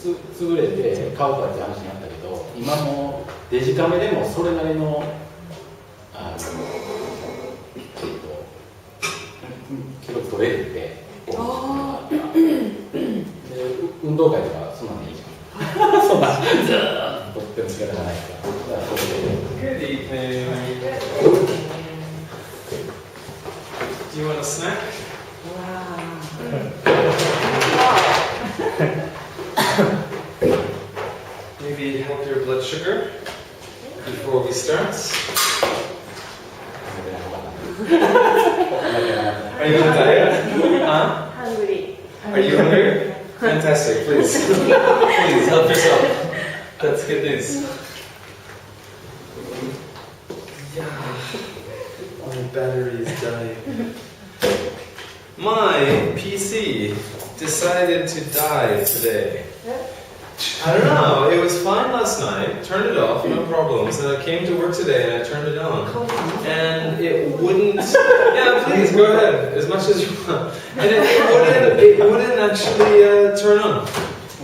優れて買うかって話になったけど、今もデジカメでもそれなりの記録取れるって、運動会とかそんなんでいいじゃん。そんなずーっと撮ってる仕方がないから。Good evening. Do you want a snack? Maybe help your blood sugar before we start. Are you on a diet? Huh? Hungry. Are you hungry? Fantastic, please. Please help yourself. That's good news. Yeah. My battery is dying. My PC decided to die today. I don't know, it was fine last night, turned it off, no problems, and I came to work today and I turned it on. And it wouldn't, yeah please, go ahead, as much as you want. And it wouldn't actually turn on.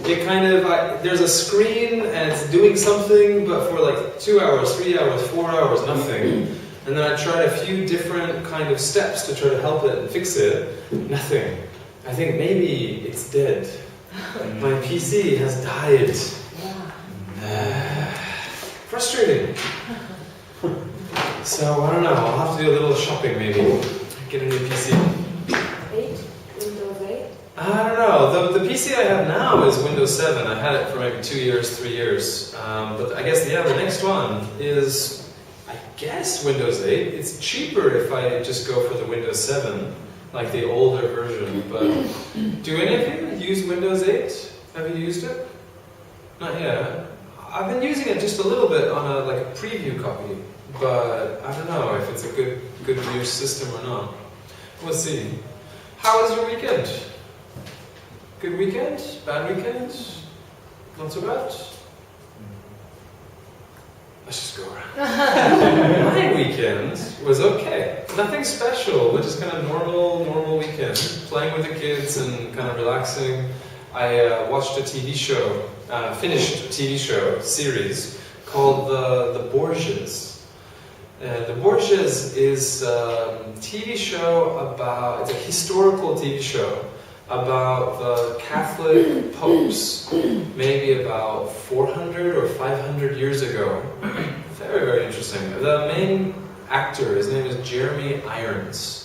It kind of, there's a screen and it's doing something, but for like 2 hours, 3 hours, 4 hours, nothing. And then I tried a few different kind of steps to try to help it and fix it, nothing. I think maybe it's dead. My PC has died. Frustrating. So, I don't know, I'll have to do a little shopping maybe. Get a new PC. 8? Windows 8? I don't know, the PC I have now is Windows 7. I had it for maybe 2 years, 3 years. But I guess, yeah, the next one is, I guess, Windows 8. It's cheaper if I just go for the Windows 7. Like the older version, but do any of you use Windows 8? Have you used it? Not yet. I've been using it just a little bit on a preview copy, but I don't know if it's a good use system or not. We'll see. How was your weekend? Good weekend? Bad weekend? Not so bad? Let's just go around. My weekend was okay. Nothing special, but just kind of normal weekend. Playing with the kids and kind of relaxing. I watched a TV show, finished a TV show series called The Borgias. The Borgias is a TV show about, it's a historical TV show about the Catholic popes, maybe about 400 or 500 years ago. Very, very interesting. The main actor, his name is Jeremy Irons.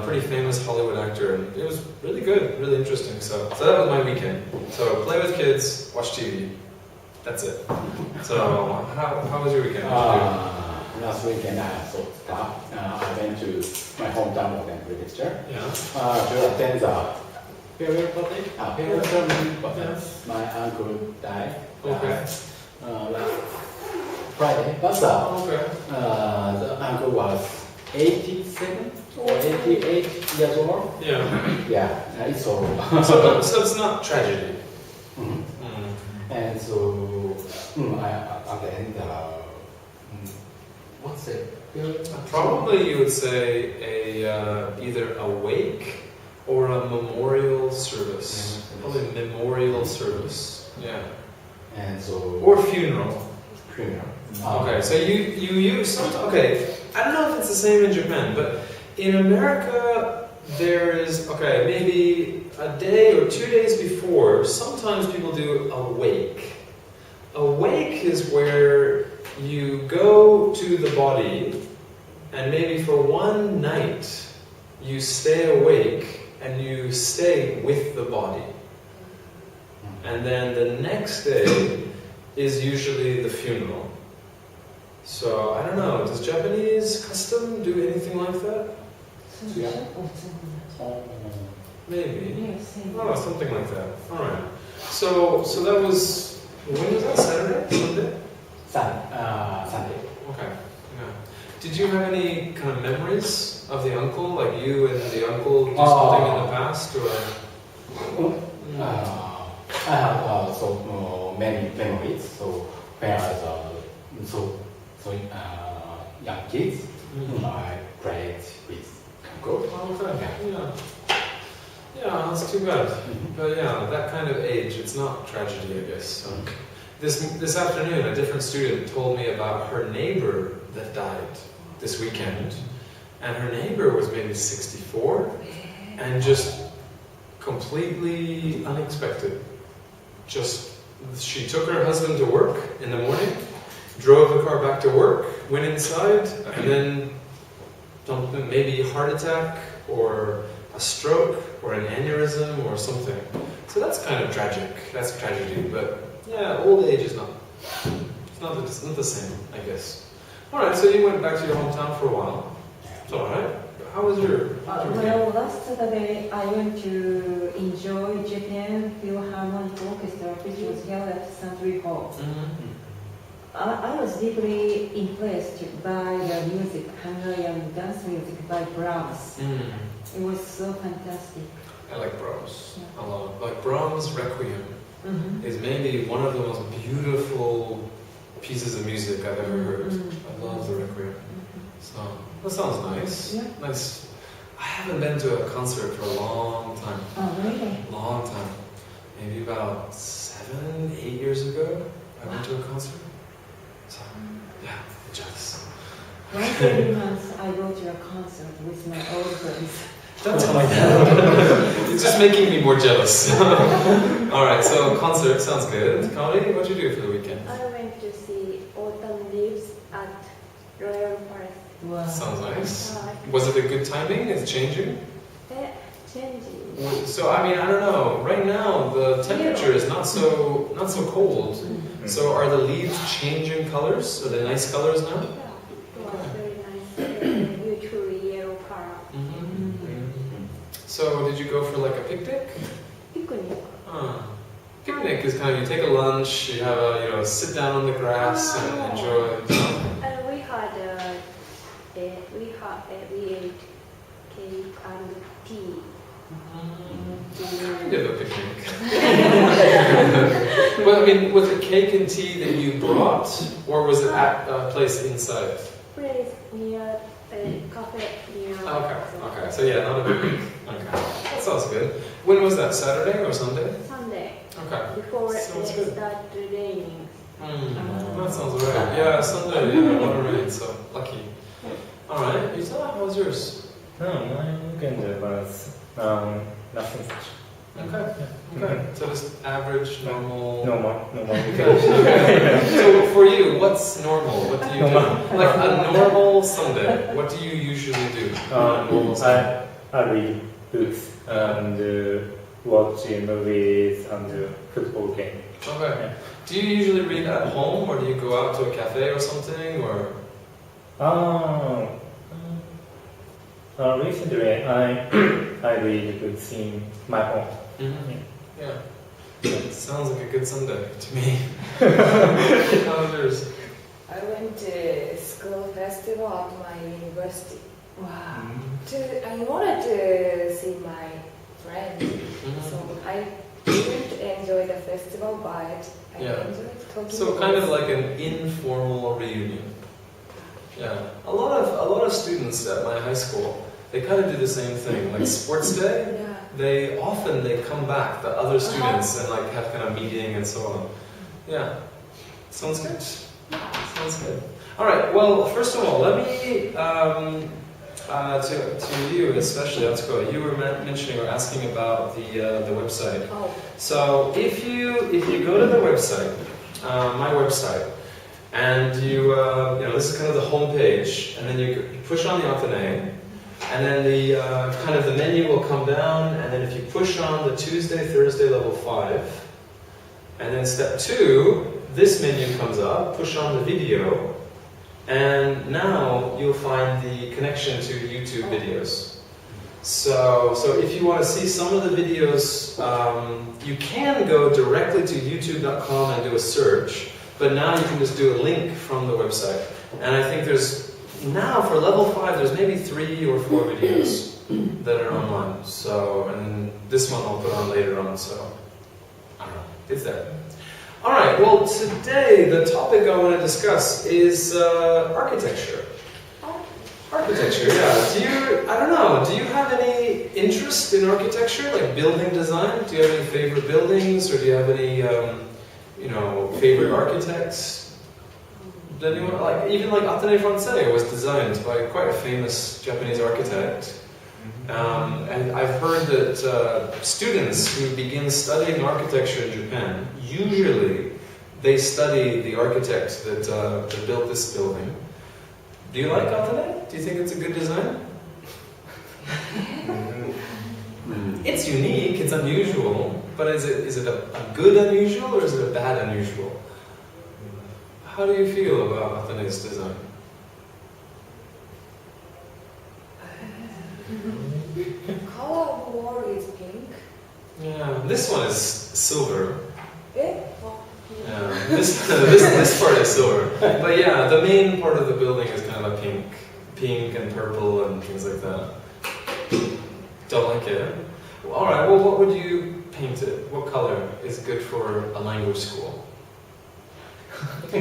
Pretty famous Hollywood actor. And it was really good, really interesting. So that was my weekend. So play with kids, watch TV. That's it. So how was your weekend? Last weekend I went to my hometown of Lancaster to attend the farewell ceremony, but my uncle died last Friday. But the uncle was 87 or 88 years old. It's all. So it's not tragedy. And so at the end, what's it? Probably you would say either a wake or a memorial service. Probably memorial service. Yeah. And so. Or funeral. Funeral. Okay, so you use okay. I don't know if it's the same in Japan, but in America there is maybe a day or 2 days before. Sometimes people do a wake. A wake is where you go to the body, and maybe for one night you stay awake and you stay with the body. And then the next day is usually the funeral. So, I don't know, does Japanese custom do anything like that? Maybe. Oh, something like that. Alright. So that was, when was that? Saturday? Sunday? Sunday. Okay. Yeah. Did you have any kind of memories of the uncle, like you and the uncle do something in the past, or? I have so many memories. So when I was young kids, I played with uncle. Okay. Yeah. Yeah, that's too bad. But yeah, that kind of age, it's not tragedy, I guess. So. This afternoon, a different student told me about her neighbor that died this weekend. And her neighbor was maybe 64 and just completely unexpected. She took her husband to work in the morning, drove the car back to work, went inside, and then maybe a heart attack or a stroke or an aneurysm or something. So that's kind of tragic. That's tragedy. But yeah, old age is not the same, I guess. All right, so you went back to your hometown for a while. It's all right. How was your well, last Saturday I went to enjoy Japan Philharmonic Orchestra, which was held at Century Hall. I was deeply impressed by the music, Hungarian dance music by Brahms. It was so fantastic. I like Brahms a lot. Like Brahms' Requiem is maybe one of the most beautiful pieces of music I've ever heard. I love the Requiem. So that sounds nice. Yeah. Nice. I haven't been to a concert for a long time. Oh, really? Long time. Maybe about 7, 8 years ago, I went to a concert. So yeah, I'm jealous. Once every month I go to a concert with my old friends. Don't tell me that. It's just making me more jealous. Alright, so concert sounds good. Kaori, what'd you do for the weekend? I went to see Autumn Leaves at Royal Forest. Wow. Sounds nice. Was it a good timing? Is it changing? Changing. So I mean, I don't know. Right now the temperature is not so cold. So are the leaves changing colors? Are they nice colors now? Yeah, it was very nice. Usually yellow color. So did you go for like a picnic? Picnic. Picnic is kind of, you take a lunch, you have a sit down on the grass and enjoy. And we ate cake and tea. Kind of a picnic. Well, I mean, was it cake and tea that you brought, or was it at a place inside? Place near a cafe near. Okay. So yeah, not a picnic. Okay, that sounds good. When was that? Saturday or Sunday? Sunday. Okay. Before Sounds it good. started raining. That sounds right. Yeah, Sunday. Yeah, a lot of rain. So lucky. All right, Yuta, how was yours? No, my weekend was nothing special. Okay. So just average, normal. Normal Okay. weekend. So for you, what's normal? What do you do? Like a normal Sunday, what do you usually do? on a normal Sunday? I read books and watch movies and football game. Okay. Do you usually read at home, or do you go out to a cafe or something, or? Recently I read books in my home. Yeah. Sounds like a good Sunday to me. How was yours? I went to school festival at my university. Wow. I wanted to see my friends, so I didn't enjoy the festival, but I enjoyed talking. So kind of like an informal reunion. Yeah. A lot of students at my high school, they kind of do the same thing. Like sports day, they come back, the other students, and like have kind of meeting and so on. Yeah. Sounds good. Sounds good. All right. Well, first of all, let me to you especially, Atsuko, you were mentioning or asking about the website. Oh. So if you go to the website, my website, and you this is kind of the home page, and then you push on the Atene, and then the kind of the menu will come down, and then if you push on the Tuesday, Thursday level 5, and then step 2, this menu comes up, push on the video, and now you'll find the connection to YouTube videos. So if you want to see some of the videos, you can go directly to youtube.com and do a search, but now you can just do a link from the website. And I think now for level 5, there's maybe 3 or 4 videos that are online. So, and then this one I'll put on later on, so I don't know, it's there. Alright, well today the topic I want to discuss is architecture. Architecture, yeah. Do you have any interest in architecture, like building design? Do you have any favorite buildings, or do you have any, favorite architects? Does anyone even Atelier Français was designed by quite a famous Japanese architect, and I've heard that students who begin studying architecture in Japan usually they study the architect that built this building. Do you like Atelier? Do you think it's a good design? It's unique, it's unusual, but is it a good unusual or is it a bad unusual? How do you feel about Atelier's design? Color of the wall is pink. Yeah, this one is silver. Eh? Yeah, this part is silver. But yeah, the main part of the building is kind of a pink and purple and things like that. Don't like it? Well, alright, well what would you paint it? What color is good for a language school? I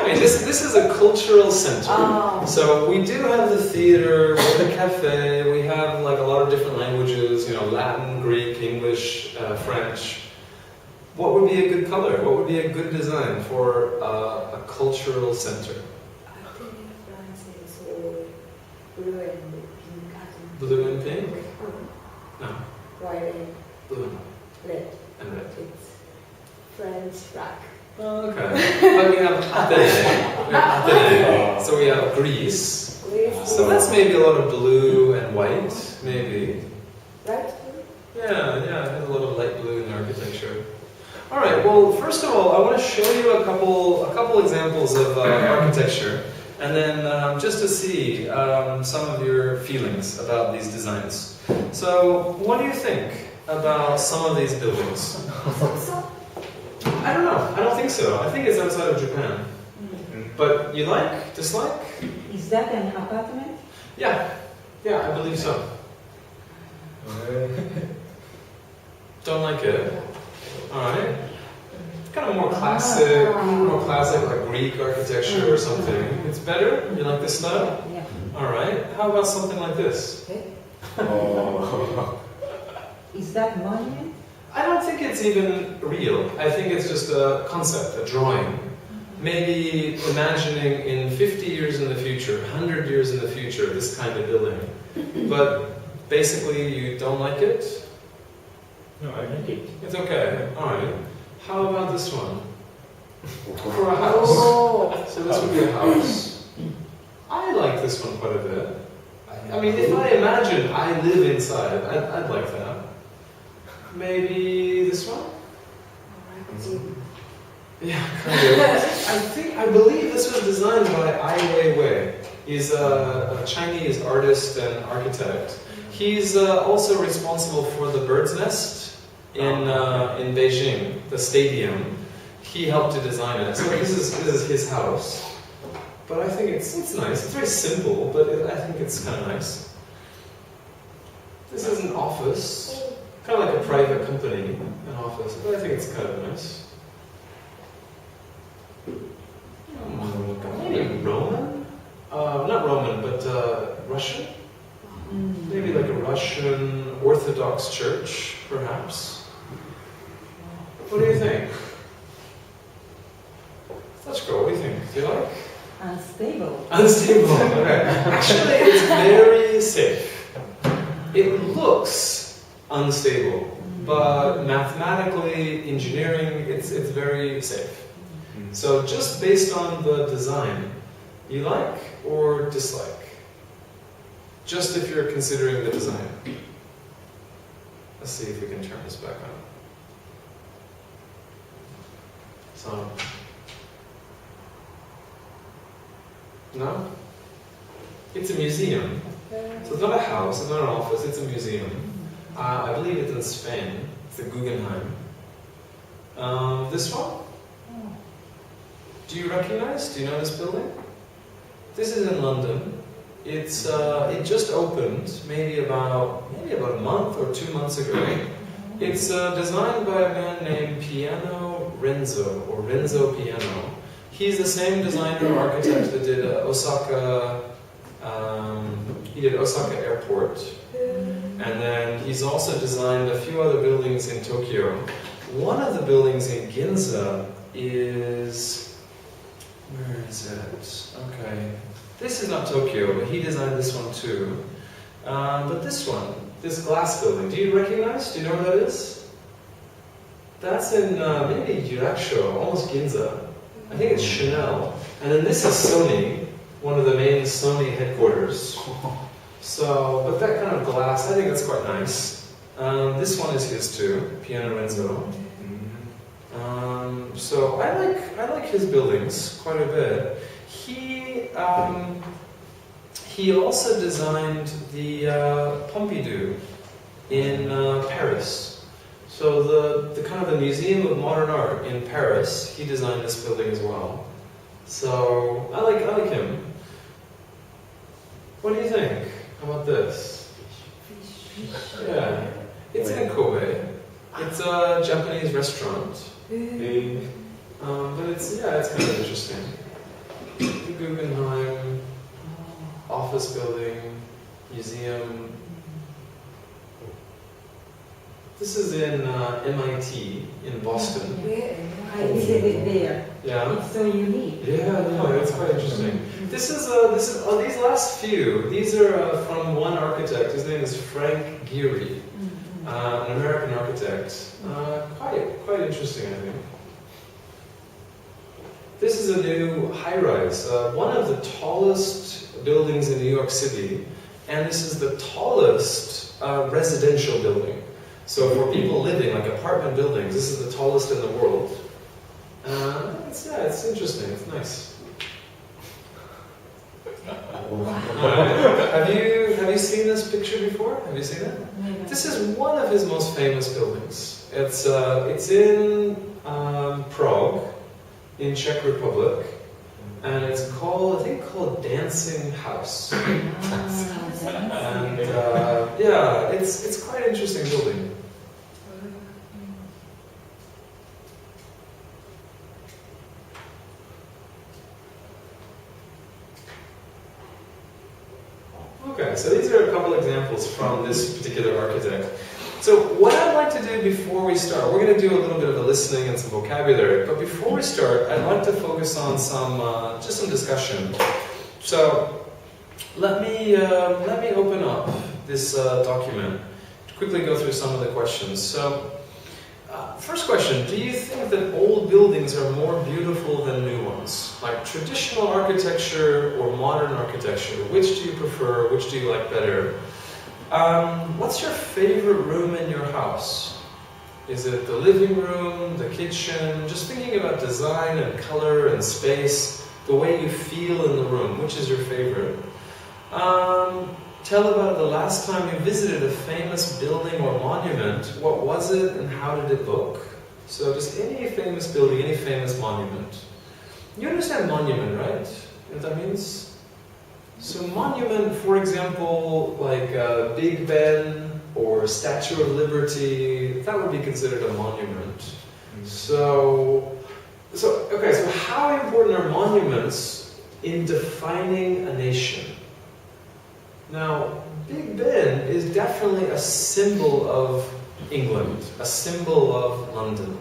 mean, this is a cultural center. Oh. So we do have the theater, we have the cafe, we have like a lot of different languages, Latin, Greek, English, French. What would be a good color? What would be a good design for a cultural center? I think France is blue and pink. Blue and pink? No. White and Blue red. and red. It's French flag. Oh, okay. But we have Athénée. So we have Greece. So that's maybe a lot of blue and white, maybe. Right? Yeah, there's a lot of light blue in the architecture. All right. Well, first of all, I want to show you a couple examples of architecture, and then just to see some of your feelings about these designs. So, what do you think about some of these buildings? I don't know. I don't think so. I think it's outside of Japan. But you like? Dislike? Is that an apartment? Yeah, I believe so. Don't like it? Alright. Kind of more classic, like Greek architecture or something. It's better? You like this style? Yeah. Alright. How about something like this? Is that monument? I don't think it's even real. I think it's just a concept, a drawing. Maybe imagining in 50 years in the future, 100 years in the future, this kind of building. But basically, you don't like it? No, I like it. It's okay. Alright. How about this one? For a house. Oh. So this would be a house. I like this one quite a bit. I mean, if I imagine I live inside, I'd like that. Maybe this one? Yeah, kind of. I believe this was designed by Ai Weiwei. He's a Chinese artist and architect. He's also responsible for the Bird's Nest in Beijing, the stadium. He helped to design it. So this is his house. But I think it's nice. It's very simple, but I think it's kind of nice. This is an office. Kind of like a private company, an office, but I think it's kind of nice. Maybe Roman? Not Roman, but Russian? Maybe like a Russian Orthodox church, perhaps? What do you think? Sachiko, what do you think? Do you like? Unstable. Unstable, okay. Actually, it's very safe. It looks unstable, but mathematically, engineering, it's very safe. So just based on the design, you like or dislike? Just if you're considering the design. Let's see if we can turn this back on. So, no? It's a museum. So it's not a house, it's not an office, it's a museum. I believe it's in Spain. It's the Guggenheim. This one? Do you recognize? Do you know this building? This is in London. It's it just opened maybe about a month or 2 months ago. It's designed by a man named Piano Renzo, or Renzo Piano. He's the same designer or architect that did Osaka. He did Osaka Airport. And then he's also designed a few other buildings in Tokyo. One of the buildings in Ginza is... Where is it? Okay. This is not Tokyo, but he designed this one too. But this one, this glass building, do you recognize? Do you know where that is? That's in maybe Yurakusho, almost Ginza. I think it's Chanel. And then this is Sony, one of the main Sony headquarters. So, but that kind of glass, I think that's quite nice. This one is his too, Piano Renzo. So I like his buildings quite a bit. He also designed the Pompidou in Paris. So the kind of the Museum of Modern Art in Paris, he designed this building as well. So I like him. What do you think? How about this? Yeah, it's in Kobe. It's a Japanese restaurant. But it's kind of interesting. The Guggenheim, office building, museum. This is in MIT in Boston. I visited there. Yeah. It's so unique. Yeah, it's quite interesting. This is these last few. These are from one architect. His name is Frank Gehry, an American architect. Quite interesting, I think. This is a new high-rise, one of the tallest buildings in New York City, and this is the tallest residential building. So for people living, like apartment buildings, this is the tallest in the world. It's interesting. It's nice. Have you seen this picture before? Have you seen it? This is one of his most famous buildings. It's in Prague, in Czech Republic, and it's called Dancing House. And it's quite an interesting building. Okay, so these are a couple examples from this particular architect. So what I'd like to do before we start, we're going to do a little bit of a listening and some vocabulary, but before we start, I'd like to focus on some discussion. So let me open up this document to quickly go through some of the questions. So first question, do you think that old buildings are more beautiful than new ones? Like traditional architecture or modern architecture? Which do you prefer? Which do you like better? What's your favorite room in your house? Is it the living room, the kitchen? Just thinking about design and color and space, the way you feel in the room. Which is your favorite? Tell about the last time you visited a famous building or monument. What was it and how did it look? So just any famous building, any famous monument. You understand monument, right? You know what that means? So monument, for example, like Big Ben or Statue of Liberty, that would be considered a monument. So how important are monuments in defining a nation? Now, Big Ben is definitely a symbol of England, a symbol of London.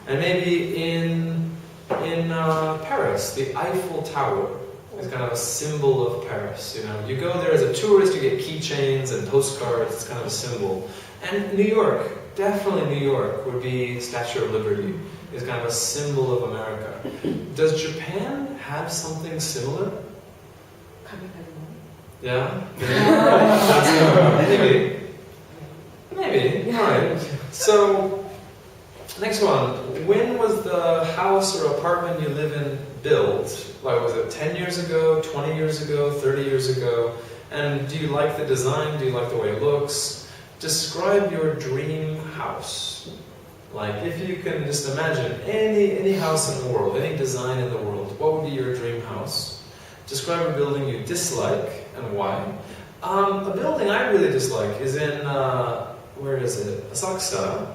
And maybe in Paris, the Eiffel Tower is kind of a symbol of Paris. You know, you go there as a tourist, you get keychains and postcards. It's kind of a symbol. And New York, definitely New York would be Statue of Liberty. Is kind of a symbol of America. Does Japan have something similar? Yeah? Maybe. Alright. So, next one. When was the house or apartment you live in built? Like, was it 10 years ago, 20 years ago, 30 years ago? And do you like the design? Do you like the way it looks? Describe your dream house. Like, if you can just imagine any house in the world, any design in the world, what would be your dream house? Describe a building you dislike and why. A building I really dislike is in, where is it? Asakusa.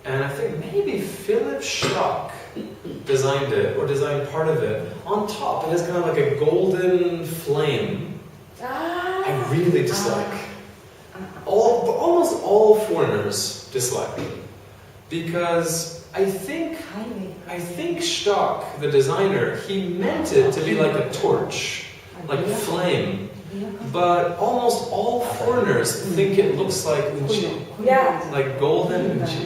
And I think maybe Philip Stock designed it, or designed part of it. On top, it has kind of like a golden flame. I really dislike. Almost all foreigners dislike. Because I think Stock, the designer, he meant it to be like a torch, like a flame. But almost all foreigners think it looks like unchi, Yeah. like golden unchi,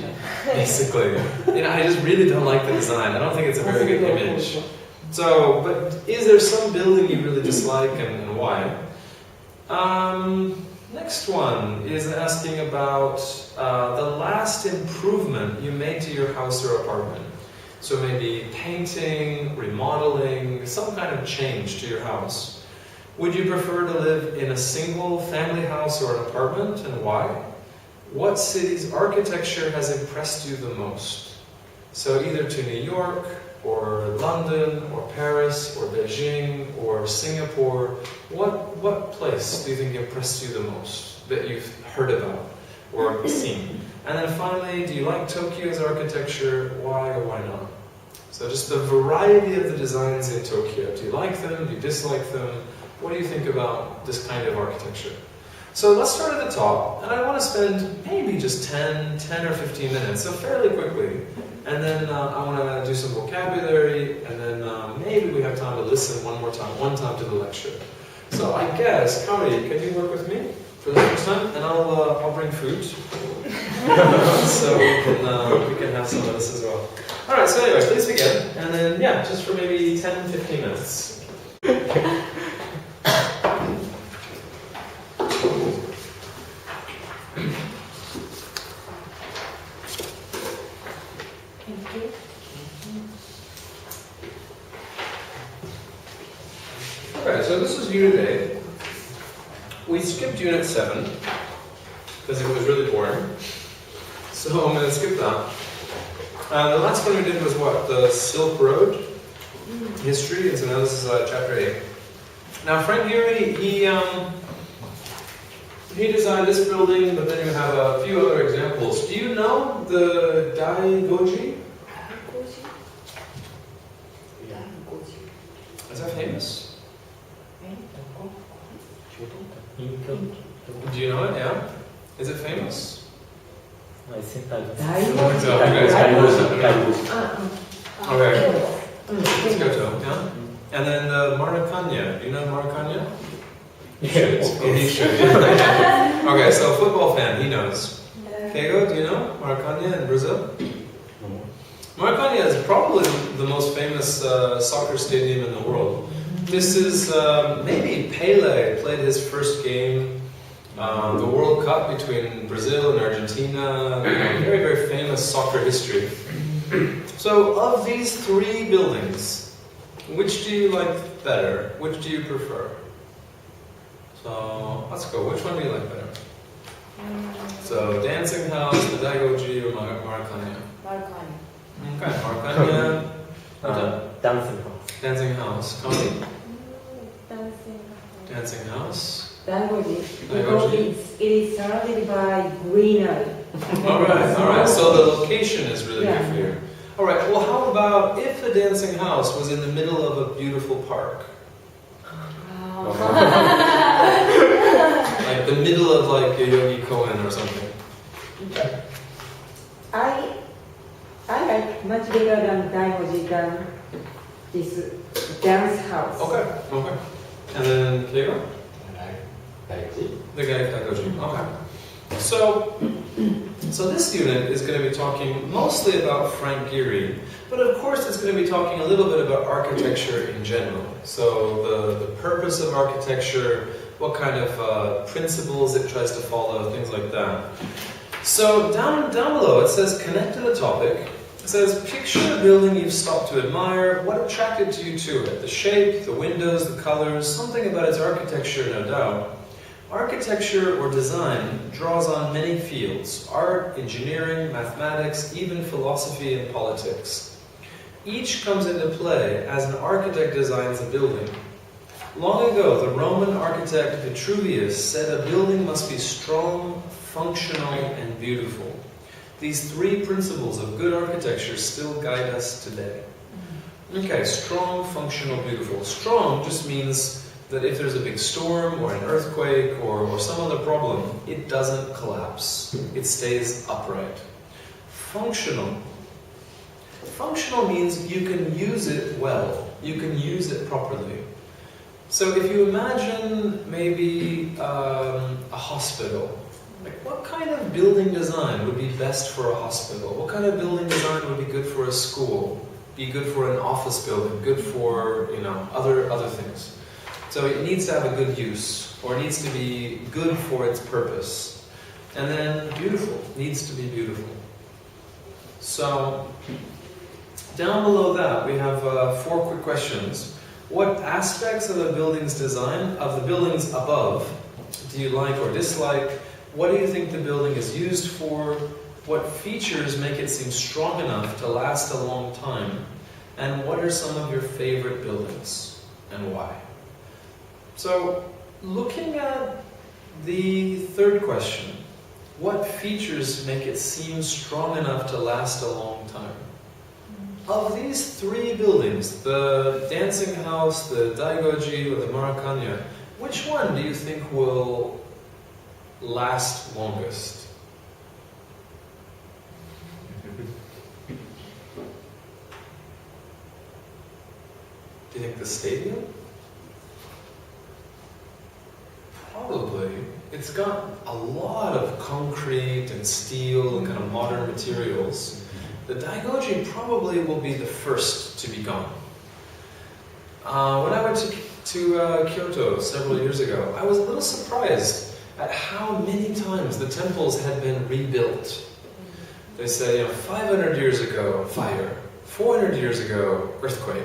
basically. I just really don't like the design. I don't think it's a very good image. So, but is there some building you really dislike and why? Next one is asking about the last improvement you made to your house or apartment. So maybe painting, remodeling, some kind of change to your house. Would you prefer to live in a single family house or an apartment, and why? What city's architecture has impressed you the most? So either to New York, or London, or Paris, or Beijing, or Singapore. What place do you think impressed you the most that you've heard about or seen? And then finally, do you like Tokyo's architecture? Why or why not? So just the variety of the designs in Tokyo. Do you like them? Do you dislike them? What do you think about this kind of architecture? So let's start at the top, and I want to spend maybe just 10 or 15 minutes, so fairly quickly. And then I want to do some vocabulary, and then maybe we have time to listen one time to the lecture. So I guess, Kaori, can you work with me for the first time? And I'll bring food, so we can have some of this as well. All right. So anyway, please begin, and then yeah, just for maybe 10-15 minutes. Okay, so this is Unit 8. We skipped Unit 7 because it was really boring. So I'm going to skip that. The last one we did was what? The Silk Road history, and so now this is Chapter 8. Now Frank Gehry, he designed this building, but then you have a few other examples. Do you know the Daigoji? Is that famous? Do you know it? Yeah? Is it famous? I think I don't Okay. It's Kyoto, yeah? And then Maracana. Do you know Maracana? You should. Oh, he should. Okay, so football fan, he knows. Keigo, do you know Maracana in Brazil? Maracana is probably the most famous soccer stadium in the world. This is, maybe Pele played his first game, the World Cup between Brazil and Argentina, very, very famous soccer history. So, of these three buildings, which do you like better? Which do you prefer? So, let's go. Which one do you like better? So, Dancing House, the Daigoji, or Maracana? Maracana. Okay, Maracana. Dancing House. Dancing House. Connie? Dancing House. Daigoji, because it is surrounded by greenery. Alright, so the location is really good for you. Alright, well how about if the Dancing House was in the middle of a beautiful park? Like the middle of like Yogi Koen or something. I like much better than Daigoji than this dance house. Okay. And then Keigo? Daigoji. The guy Daigoji. Okay. So this unit is going to be talking mostly about Frank Gehry, but of course it's going to be talking a little bit about architecture in general. So the purpose of architecture, what kind of principles it tries to follow, things like that. So down below it says connect to the topic. It says picture a building you've stopped to admire. What attracted you to it? The shape, the windows, the colors, something about its architecture, no doubt. Architecture or design draws on many fields: art, engineering, mathematics, even philosophy and politics. Each comes into play as an architect designs a building. Long ago, the Roman architect Vitruvius said a building must be strong, functional, and beautiful. These three principles of good architecture still guide us today. Okay, strong, functional, beautiful. Strong just means that if there's a big storm or an earthquake or some other problem, it doesn't collapse. It stays upright. Functional. Functional means you can use it well. You can use it properly. So if you imagine maybe a hospital, like what kind of building design would be best for a hospital? What kind of building design would be good for a school? Be good for an office building? Good for, you know, other things? So it needs to have a good use, or it needs to be good for its purpose. And then beautiful, needs to be beautiful. So down below that we have 4 quick questions. What aspects of the building's design, of the buildings above, do you like or dislike? What do you think the building is used for? What features make it seem strong enough to last a long time? And what are some of your favorite buildings and why? So, looking at the third question, what features make it seem strong enough to last a long time? Of these 3 buildings, the Dancing House, the Daigoji, or the Marakanya, which one do you think will last longest? Do you think the stadium? Probably. It's got a lot of concrete and steel and kind of modern materials. The Daigoji probably will be the first to be gone. When I went to Kyoto several years ago, I was a little surprised at how many times the temples had been rebuilt. They say, 500 years ago, fire. 400 years ago, earthquake.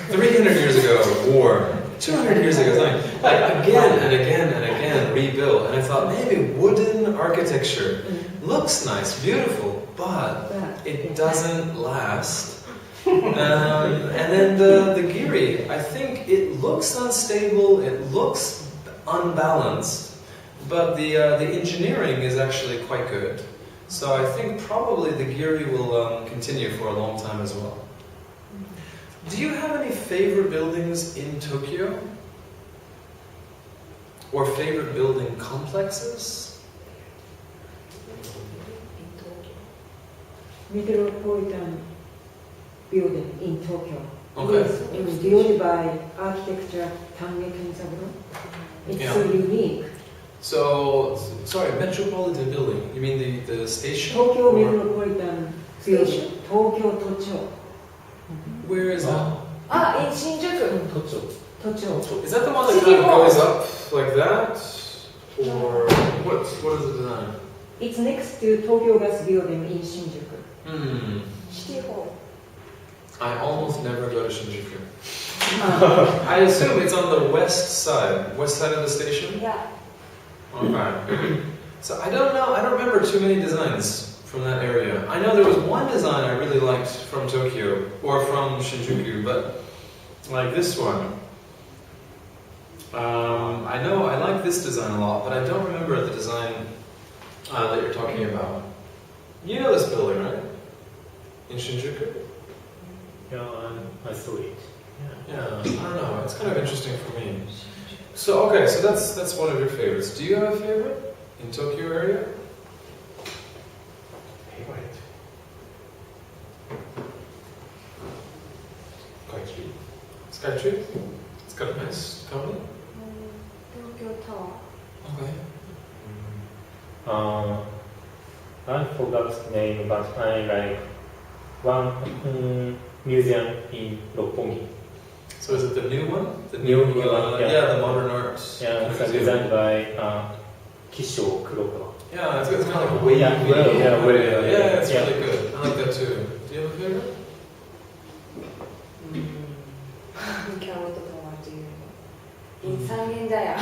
300 years ago, war. 200 years ago, something. Like again and again and again rebuilt. And I thought maybe wooden architecture looks nice, beautiful, but it doesn't last. And then the Giri, I think it looks unstable, it looks unbalanced, but the engineering is actually quite good. So I think probably the Giri will continue for a long time as well. Do you have any favorite buildings in Tokyo? Or favorite building complexes? Metropolitan building in Tokyo. Okay. It was built by architecture Tange Kenzaburo. It's so unique. So, sorry, Metropolitan building. You mean the station? Tokyo Or- Metropolitan building. Tokyo Tocho. Where is that? In Shinjuku. Tocho. Is that the one that City kind of Hall. goes up like that? Or what is the design? It's next to Tokyo Gas building in Shinjuku. City Hall. I almost never go to Shinjuku. I assume it's on the west side of the station? Yeah. Okay. So I don't know, I don't remember too many designs from that area. I know there was one design I really liked from Tokyo, or from Shinjuku, but like this one. I know I like this design a lot, but I don't remember the design that you're talking about. You know this building, right? In Shinjuku? Yeah, I saw it. Yeah, I don't know. It's kind of interesting for me. So okay, so that's one of your favorites. Do you have a favorite in Tokyo area? Favorite. Skytree. Skytree? It's got a nice company. Tokyo Tower. Okay. I forgot the name, but I like one museum in Roppongi. So is it the new one? The New one, yeah. Yeah, the modern arts. Yeah, it's designed by Kisho Kurokawa. Yeah, it's kind of like wavy. Yeah, It's yeah. really good. I like that too. Do you have a favorite? Kyoto Tower to you. In Sangenjaya.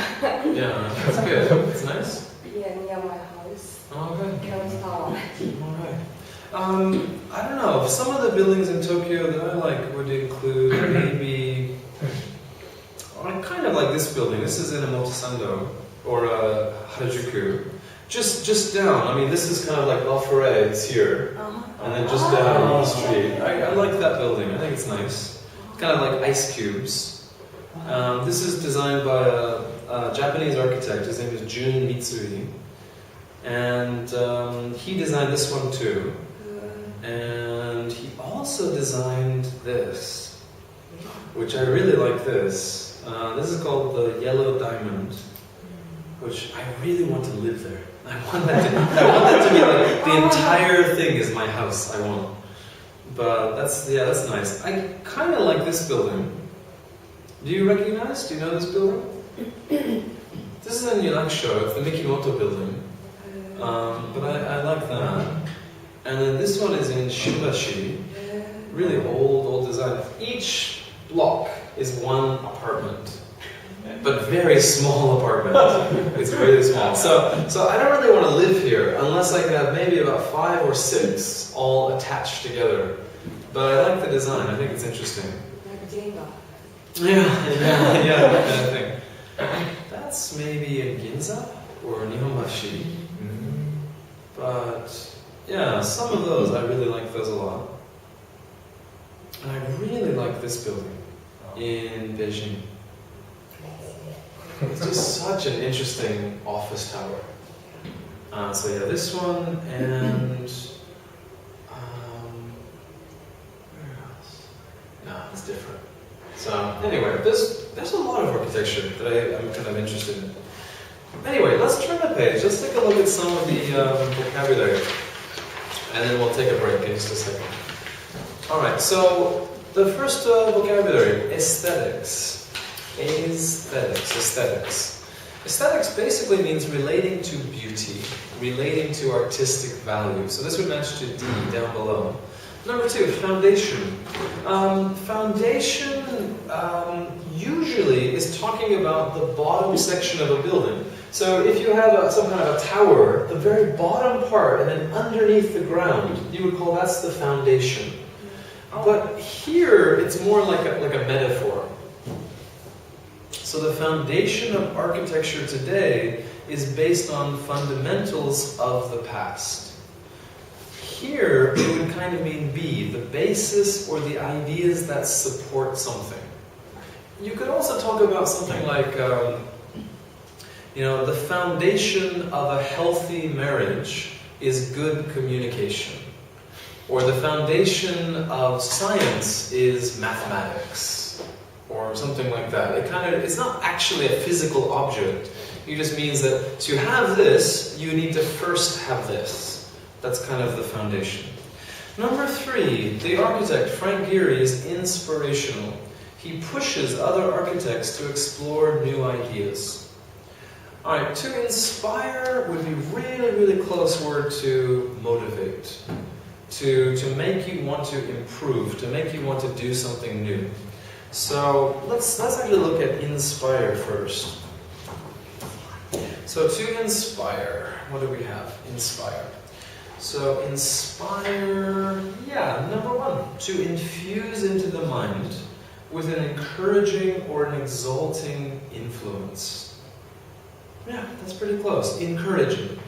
Yeah, that's good. It's nice. Yeah, near my house. Okay. Kyoto Tower. Alright. I don't know, some of the buildings in Tokyo that I like would include maybe, I kind of like this building. This is in Omotesando, or Harajuku. Just down, I mean this is kind of like La Forêt, it's here, and then just down the street. I like that building, I think it's nice. It's kind of like ice cubes. This is designed by a Japanese architect. His name is Jun Mitsui. And he designed this one too. And he also designed this, which I really like this. This is called the Yellow Diamond, which I really want to live there. I want that to be like the entire thing is my house. I want. But that's nice. I kind of like this building. Do you recognize? Do you know this building? This is in Yulaksho. It's the Mikimoto building. But I like that. And then this one is in Shimbashi. Really old design. Each block is one apartment, but very small apartment. It's really small. So I don't really want to live here unless I can have maybe about 5 or 6 all attached together. But I like the design. I think it's interesting. Like Jenga. Yeah, that kind of thing. That's maybe in Ginza or Nihonbashi. But yeah, some of those, I really like those a lot. And I really like this building in Beijing. It's just such an interesting office tower. So yeah, this one and where else? No, it's different. So anyway, there's a lot of architecture that I'm kind of interested in. Anyway, let's turn the page. Let's take a look at some of the vocabulary, and then we'll take a break in just a second. All right. So the first vocabulary: aesthetics. Aesthetics. Aesthetics basically means relating to beauty, relating to artistic value. So this would match to D down below. Number 2, foundation. Foundation usually is talking about the bottom section of a building. So if you have some kind of a tower, the very bottom part and then underneath the ground, you would call that's the foundation. But here it's more like a metaphor. So the foundation of architecture today is based on fundamentals of the past. Here, it would kind of mean B, the basis or the ideas that support something. You could also talk about something like, the foundation of a healthy marriage is good communication. Or the foundation of science is mathematics. Or something like that. It's not actually a physical object. It just means that to have this, you need to first have this. That's kind of the foundation. Number 3, the architect, Frank Gehry, is inspirational. He pushes other architects to explore new ideas. Alright, to inspire would be really, really close word to motivate. To make you want to improve, to make you want to do something new. So let's actually look at inspire first. So to inspire, what do we have? Inspire. So inspire, number 1, to infuse into the mind with an encouraging or an exalting influence. Yeah, that's pretty close. Encouraging.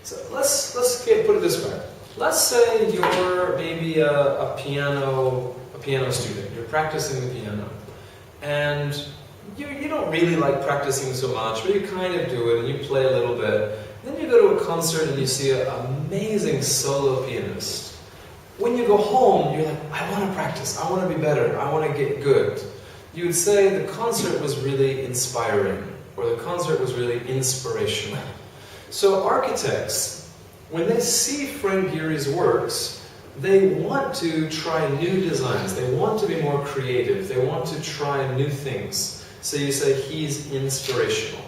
So let's put it this way. Let's say you're maybe a piano student. You're practicing the piano, and you don't really like practicing so much, but you kind of do it and you play a little bit. Then you go to a concert and you see an amazing solo pianist. When you go home, you're like, I want to practice, I want to be better, I want to get good. You would say the concert was really inspiring, or the concert was really inspirational. So architects, when they see Frank Gehry's works, they want to try new designs, they want to be more creative, they want to try new things. So you say he's inspirational.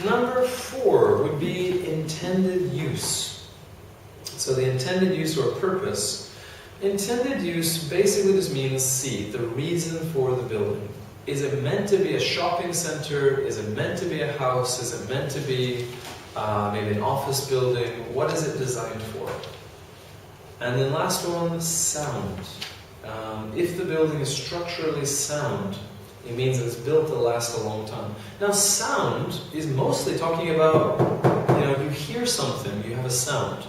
Number 4 would be intended use. So the intended use or purpose. Intended use basically just means C, the reason for the building. Is it meant to be a shopping center? Is it meant to be a house? Is it meant to be maybe an office building? What is it designed for? And then last one, sound. If the building is structurally sound, it means it's built to last a long time. Now, sound is mostly talking about, you hear something, you have a sound.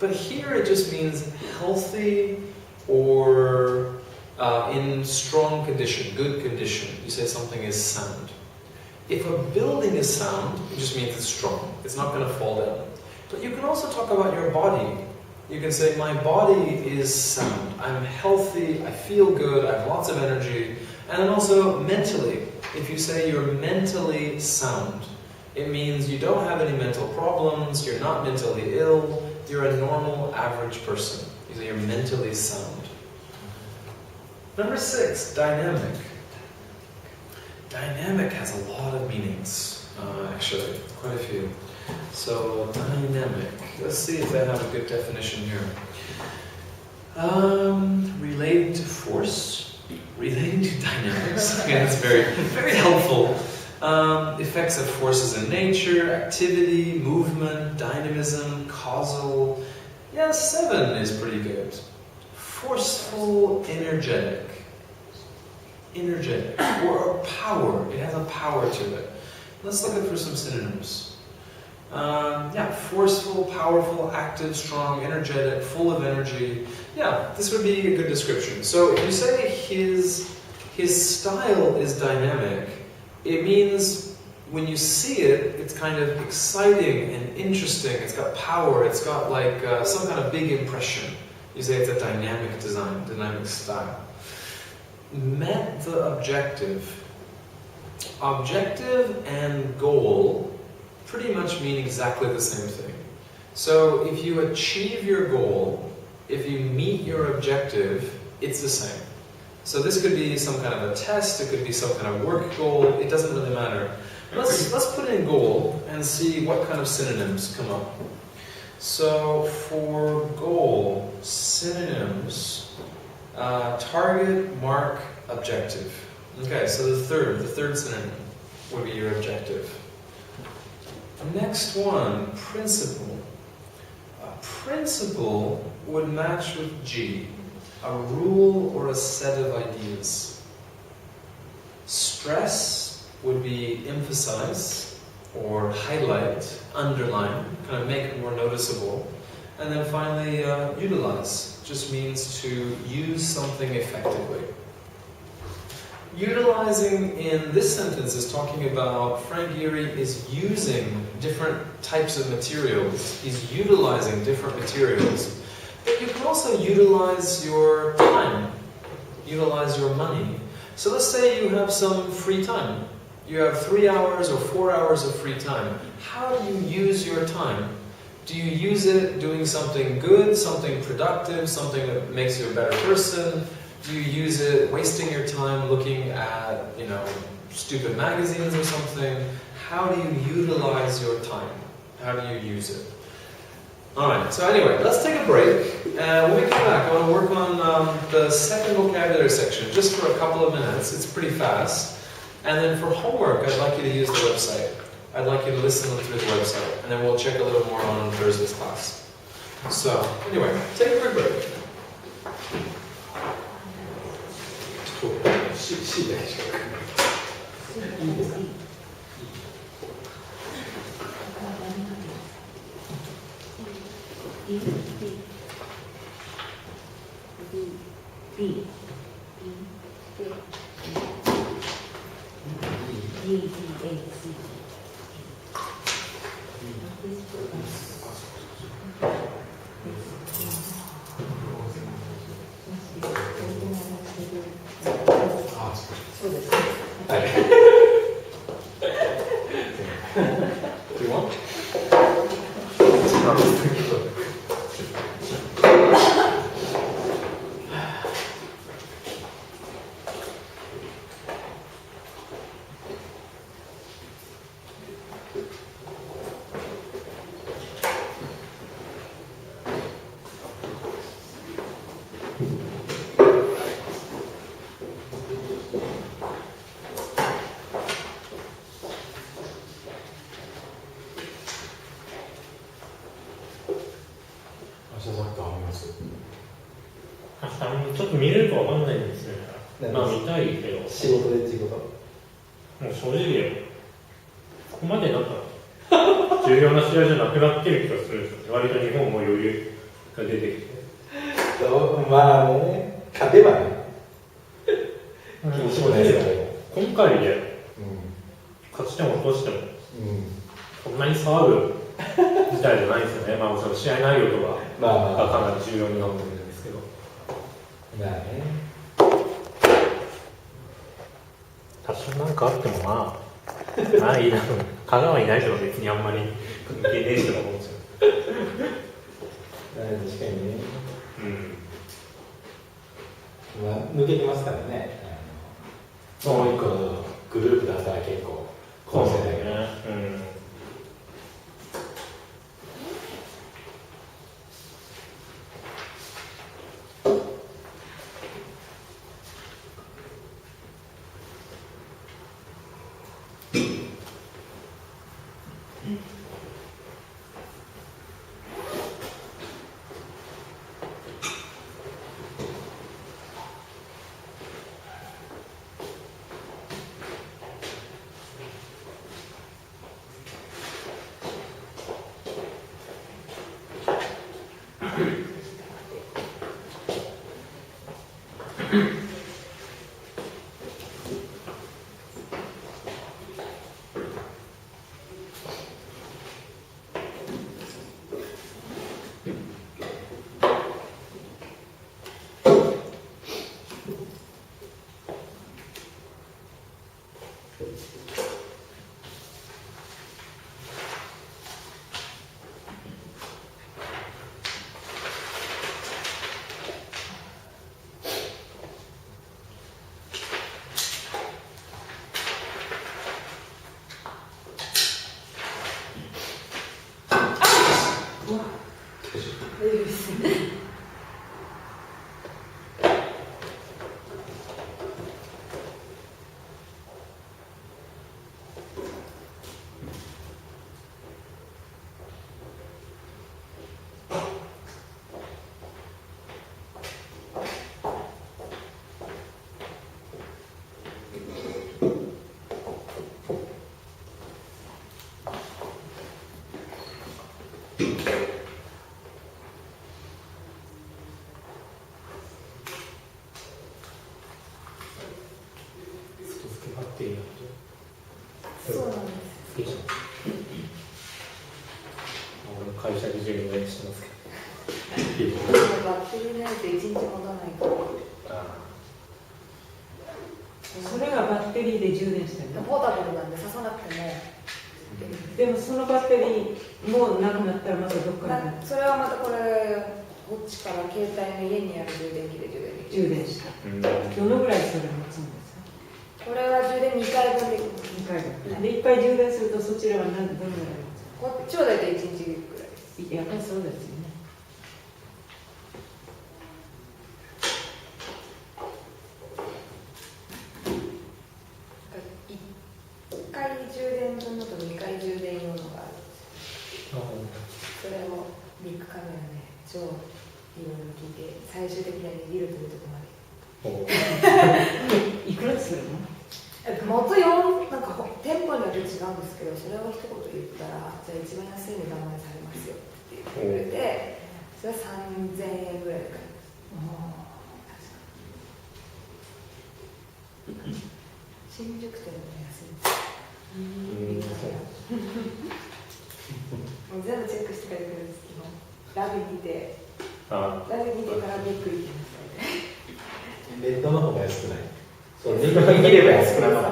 But here it just means healthy or In strong condition, good condition, you say something is sound. If a building is sound, it just means it's strong. It's not going to fall down. But you can also talk about your body. You can say, my body is sound. I'm healthy, I feel good, I have lots of energy. And then also mentally, if you say you're mentally sound, it means you don't have any mental problems, you're not mentally ill, you're a normal, average person. You say you're mentally sound. Number 6, dynamic. Dynamic has a lot of meanings, actually, quite a few. So, dynamic. Let's see if they have a good definition here. Relating to force, relating to dynamics. Yeah, that's very, very helpful. Effects of forces in nature, activity, movement, dynamism, causal. Yeah, 7 is pretty good. Forceful, energetic. Energetic, or a power. It has a power to it. Let's look at for some synonyms. Forceful, powerful, active, strong, energetic, full of energy. Yeah, this would be a good description. So if you say his style is dynamic, it means when you see it, it's kind of exciting and interesting. It's got power. It's got like some kind of big impression. You say it's a dynamic design, dynamic style. Met the objective. Objective and goal pretty much mean exactly the same thing. So if you achieve your goal, if you meet your objective, it's the same. So this could be some kind of a test, it could be some kind of work goal, it doesn't really matter. Let's put in goal and see what kind of synonyms come up. So for goal, synonyms, target, mark, objective. Okay, so the third synonym would be your objective. Next one, principle. A principle would match with G, a rule or a set of ideas. Stress would be emphasize or highlight, underline, kind of make it more noticeable. And then finally, utilize, just means to use something effectively. Utilizing in this sentence is talking about Frank Gehry is using different types of materials. He's utilizing different materials. But you can also utilize your time, utilize your money. So let's say you have some free time. You have 3 hours or 4 hours of free time. How do you use your time? Do you use it doing something good, something productive, something that makes you a better person? Do you use it wasting your time looking at, stupid magazines or something? How do you utilize your time? How do you use it? Alright, so anyway, let's take a break. When we come back, I want to work on the second vocabulary section, just for a couple of minutes. It's pretty fast. And then for homework, I'd like you to use the website. I'd like you to listen through the website. And then we'll check a little more on Thursday's class. So, anyway, take a quick break. Do you want?ちょっと見れるかわかんないんですね。まあ見たいけど。仕事でっていうこもう正直ここまでなんか重要な試合じゃなくなってる気がするんですよ。割と日本も余裕が出てきて。とまあね、勝てばね。気持ちもないですよね。今回で勝ち点を落としても、そんなに騒ぐ事態じゃないですよね。まあもちろん試合内容とかがかなり重要になってくるんですけど。まあね。多少なんかあってもまあいいなと。香川いない人は別にあんまり関係ねえしとか思っちゃう。確かにね。うん。まあ、抜けてますからね。もう一個のグループだったら結構構成だけど。そうなんです。俺会社で授業でしてますけど。バッテリーないと1日持たないからそれがバッテリーで充電してるの？ポータブルなんで刺さなくても、でもそのバッテリーもなくなったらまたどっからそれはまたこれこっちから携帯の家にある充電器で充電できる。充電した。どのぐらいそれ持つんですか？これは充電2回分できます。2回分で1回充電するとそちらはどのぐらい持つ？こっちは大体1日ぐらいです。やっぱりそうですよね。1回充電分のと2回充電用のがあるんですよ。それをビッグカメラで超いろいろ聞いて最終的にはできるというところまで。いくらするの？元4なんか店舗によって違うんですけど、それを一言言ったらじゃあ一番安い値段までされますよって言ってくれて、それは3000円ぐらいで買います。新宿店の安いんですよ。もう全部チェックしてから来るんですけど、ラビ見てからびっくりって言いましたね。レッドの方が安くない？そう、ネット見れば安くなるから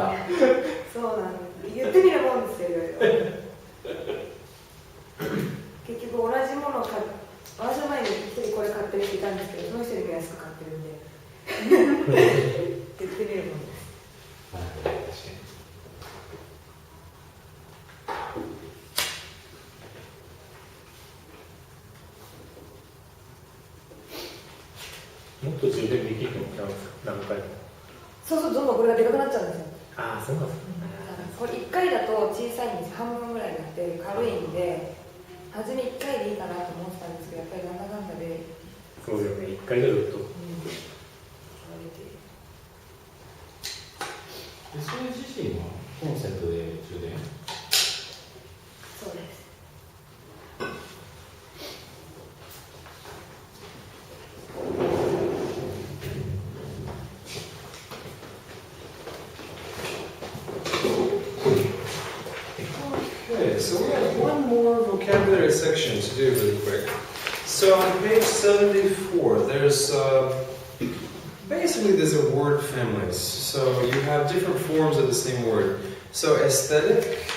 そうなんです。言ってみるもんですよ、いろいろ。結局同じものを同じ前に一人これ買ってる人いたんですけど、その人よりも安く買ってるんで言ってみるもんです。まあ、確かもっと充電できると思ったんですか？何回も。そうそう、どんどんこれがでかくなっちゃうんですよ。ああ、そうなんですね。これ1回だと小さいんです。半分ぐらいになって軽いんで、初め1回でいいかなと思ってたんですけど、やっぱりなんだかんだで、そうですよね、1回だと。に。それ自身はコンセントで充電？そうです。so we have one more vocabulary section to do really quick. So on page 74, there's basically there's a word families. So you have different forms of the same word. So aesthetic,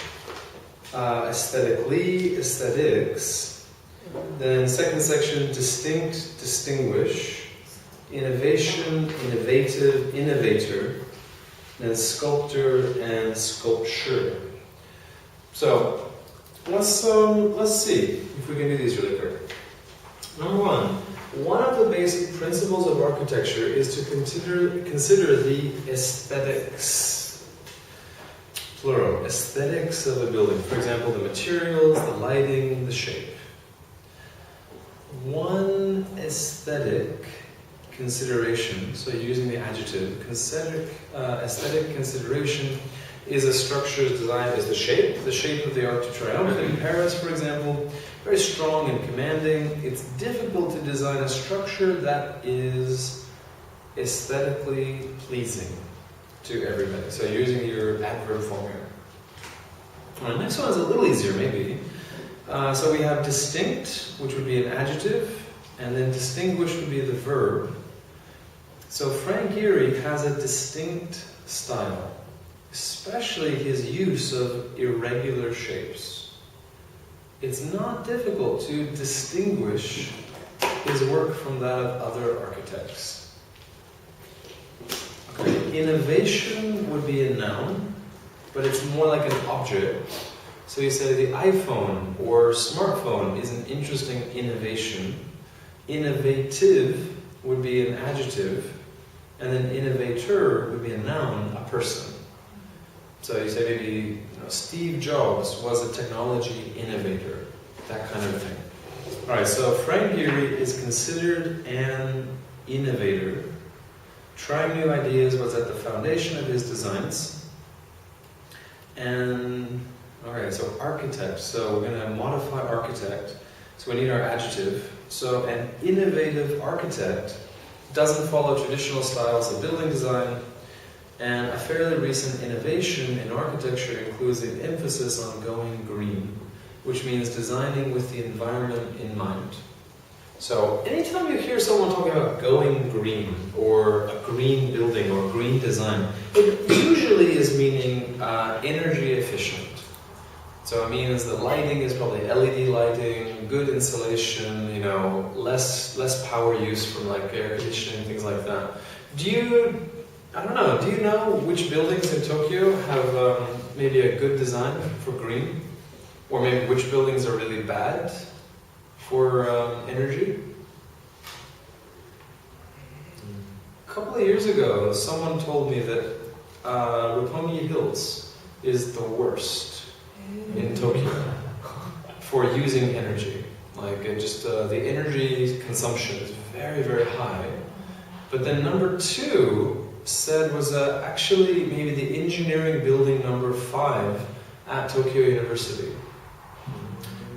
aesthetically, aesthetics. Then second section, distinct, distinguish. Innovation, innovative, innovator. Then sculptor and sculpture. So let's see if we can do these really quick. Number one of the basic principles of architecture is to consider the aesthetics, plural, aesthetics of a building. For example, the materials, the lighting, the shape. One aesthetic consideration, so using the adjective, aesthetic consideration is a structure's design as the shape of the Arc de Triomphe in Paris, for example, very strong and commanding. It's difficult to design a structure that is aesthetically pleasing to everybody. So using your adverb form here. The next one is a little easier, maybe. So we have distinct, which would be an adjective, and then distinguish would be the verb. So Frank Gehry has a distinct style, especially his use of irregular shapes. It's not difficult to distinguish his work from that of other architects. Okay. Innovation would be a noun, but it's more like an object. So you say the iPhone or smartphone is an interesting innovation. Innovative would be an adjective, and then innovator would be a noun, a person. So you say maybe Steve Jobs was a technology innovator, that kind of thing. Alright, so Frank Gehry is considered an innovator. Trying new ideas was at the foundation of his designs. And, alright, so architect. So we're going to modify architect. So we need our adjective. So an innovative architect doesn't follow traditional styles of building design, and a fairly recent innovation in architecture includes an emphasis on going green, which means designing with the environment in mind. So anytime you hear someone talking about going green, or a green building, or green design, it usually is meaning energy efficient. So it means the lighting is probably LED lighting, good insulation, less power use from like air conditioning, things like that. Do you know which buildings in Tokyo have maybe a good design for green? Or maybe which buildings are really bad for energy? A couple of years ago, someone told me that Roppongi Hills is the worst in Tokyo for using energy. Like the energy consumption is very, very high. But then number 2 said was actually maybe the engineering building number 5 at Tokyo University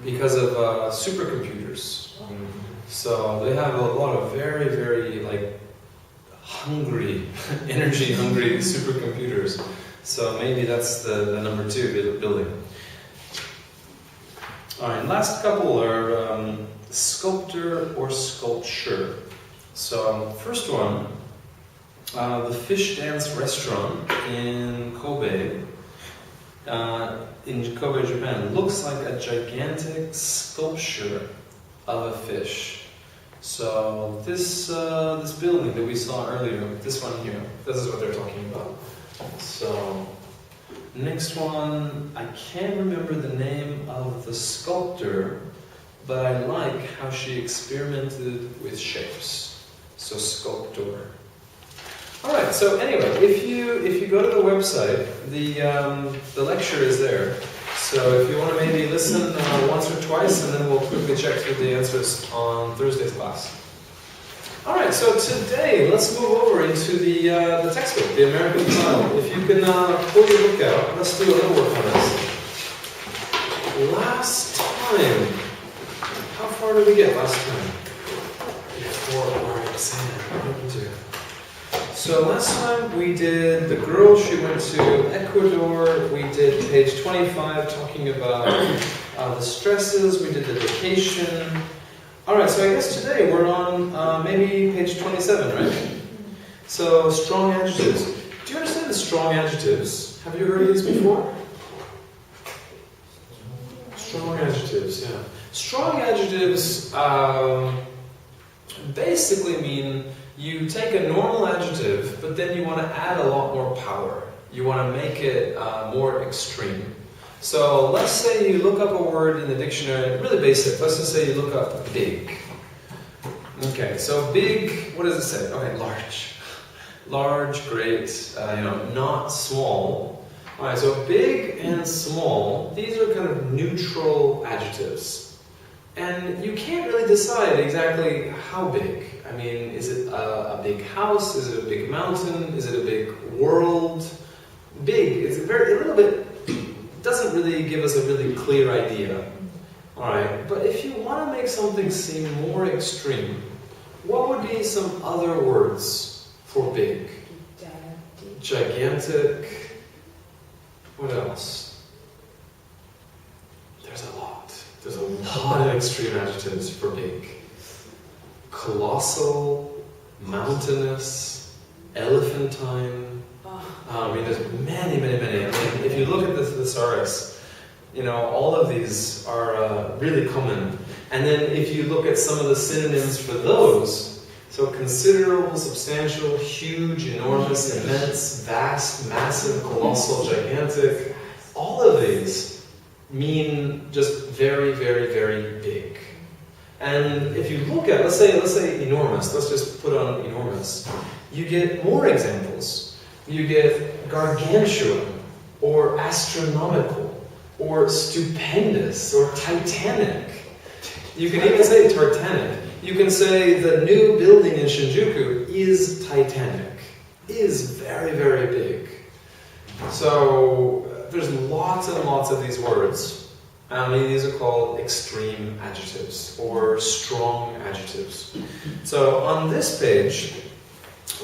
because of supercomputers. So they have a lot of very, very hungry, energy-hungry supercomputers. So maybe that's the number 2 building. Alright, last couple are sculptor or sculpture. So first one, the Fish Dance Restaurant in Kobe, Japan, looks like a gigantic sculpture of a fish. So this building that we saw earlier, this one here, this is what they're talking about. So next one, I can't remember the name of the sculptor, but I like how she experimented with shapes. So sculptor. Alright, so anyway, if you go to the website, the lecture is there. So if you want to maybe listen once or twice, and then we'll quickly check through the answers on Thursday's class. Alright, so today, let's move over into the textbook, the American Style. If you can pull your book out, let's do a little work on this. Last time, how far did we get last time? Before our exam. So last time we did the girl, she went to Ecuador. We did page 25 talking about the stresses. We did the vacation. Alright, so I guess today we're on maybe page 27, right? So strong adjectives. Do you understand the strong adjectives? Have you heard of these before? Strong adjectives, yeah. Strong adjectives basically mean you take a normal adjective, but then you want to add a lot more power. You want to make it more extreme. So let's say you look up a word in the dictionary, really basic. Let's just say you look up big. Okay, so big, what does it say? Okay, large. Large, great, not small. Alright, so big and small, these are kind of neutral adjectives. And you can't really decide exactly how big. I mean, is it a big house? Is it a big mountain? Is it a big world? Big is doesn't really give us a really clear idea. Alright, but if you want to make something seem more extreme, what would be some other words for big? Gigantic. What else? There's a lot of extreme adjectives for big. Colossal, mountainous, elephantine. I mean, there's many. I mean, if you look at the thesaurus, all of these are really common. And then if you look at some of the synonyms for those, so considerable, substantial, huge, enormous, immense, vast, massive, colossal, gigantic, all of these mean just very, very, very big. And if you look at, let's say enormous, let's just put on enormous, you get more examples. You get gargantuan, or astronomical, or stupendous, or titanic. You can even say Titanic. You can say the new building in Shinjuku is Titanic, is very, very big. So there's lots and lots of these words. I mean, these are called extreme adjectives or strong adjectives. So on this page,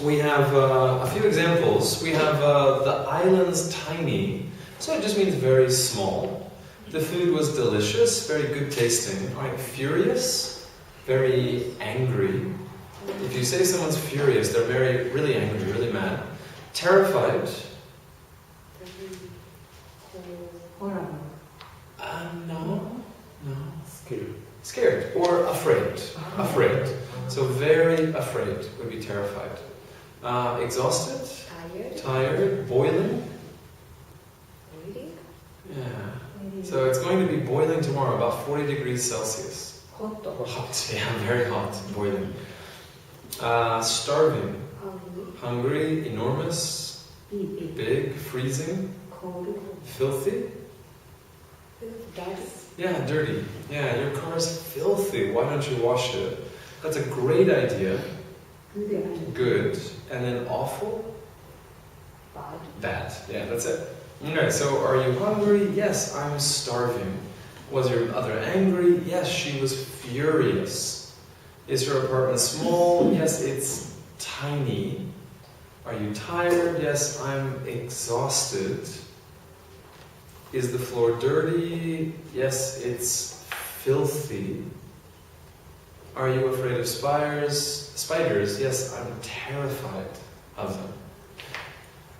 we have a few examples. We have the island's tiny, so it just means very small. The food was delicious, very good tasting. All right, furious, very angry. If you say someone's furious, they're really angry, really mad. Terrified. No. Scared or afraid. Afraid. So very afraid would be terrified. Exhausted. Tired. Boiling. Yeah. So it's going to be boiling tomorrow, about 40 degrees Celsius. Hot. Yeah, very hot. Boiling. Starving. Hungry. Enormous. Big. Freezing. Filthy. Yeah, dirty. Yeah, your car is filthy. Why don't you wash it? That's a great idea. Good. And then awful? Bad. Yeah, that's it. Okay, so are you hungry? Yes, I'm starving. Was your mother angry? Yes, she was furious. Is your apartment small? Yes, it's tiny. Are you tired? Yes, I'm exhausted. Is the floor dirty? Yes, it's filthy. Are you afraid of spiders? Yes, I'm terrified of them.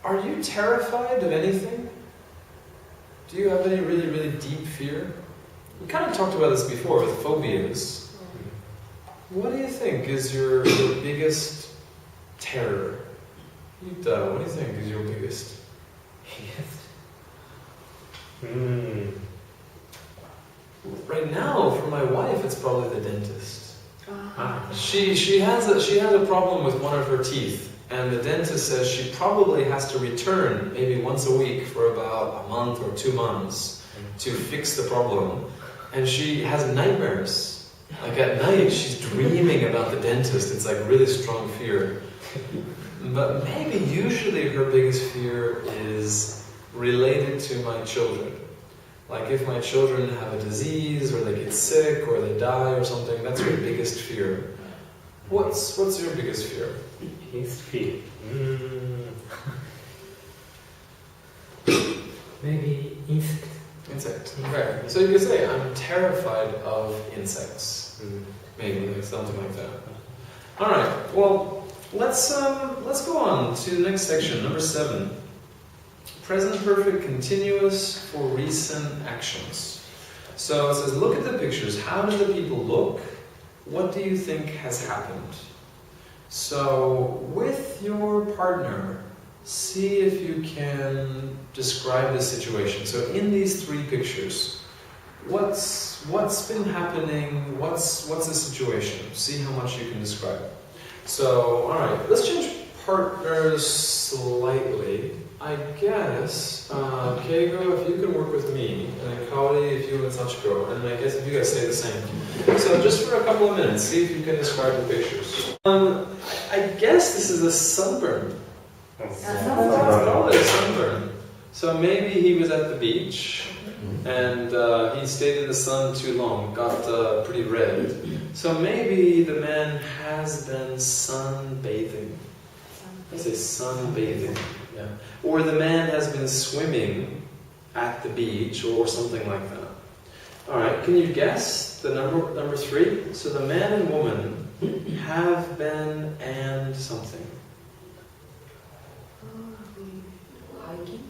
Are you terrified of anything? Do you have any really, really deep fear? We kind of talked about this before with phobias. What do you think is your biggest terror? Yuta, what do you think is your biggest? Right now, for my wife, it's probably the dentist. She has a problem with one of her teeth, and the dentist says she probably has to return maybe once a week for about a month or 2 months to fix the problem. And she has nightmares. Like at night, she's dreaming about the dentist. It's like really strong fear. But maybe usually her biggest fear is related to my children. Like if my children have a disease, or they get sick, or they die or something, that's her biggest fear. What's your biggest fear? Biggest fear. Maybe insect. Insect. Okay. So you could say, I'm terrified of insects. Maybe like something like that. All right. Well, let's go on to the next section, number 7. Present perfect continuous for recent actions. So it says, look at the pictures. How do the people look? What do you think has happened? So with your partner, see if you can describe the situation. So in these 3 pictures, what's been happening? What's the situation? See how much you can describe. So, all right, let's change partners slightly. I guess Keigo, if you can work with me, and Kaori, if you and Sachiko, and I guess if you guys say the same. So just for a couple of minutes, see if you can describe the pictures. I guess this is a sunburn. Probably a sunburn. So maybe he was at the beach and he stayed in the sun too long, got pretty red. So maybe the man has been sunbathing. I say sunbathing. Yeah. Or the man has been swimming at the beach or something like that. Alright, can you guess the number 3? So the man and woman have been and something. Hiking?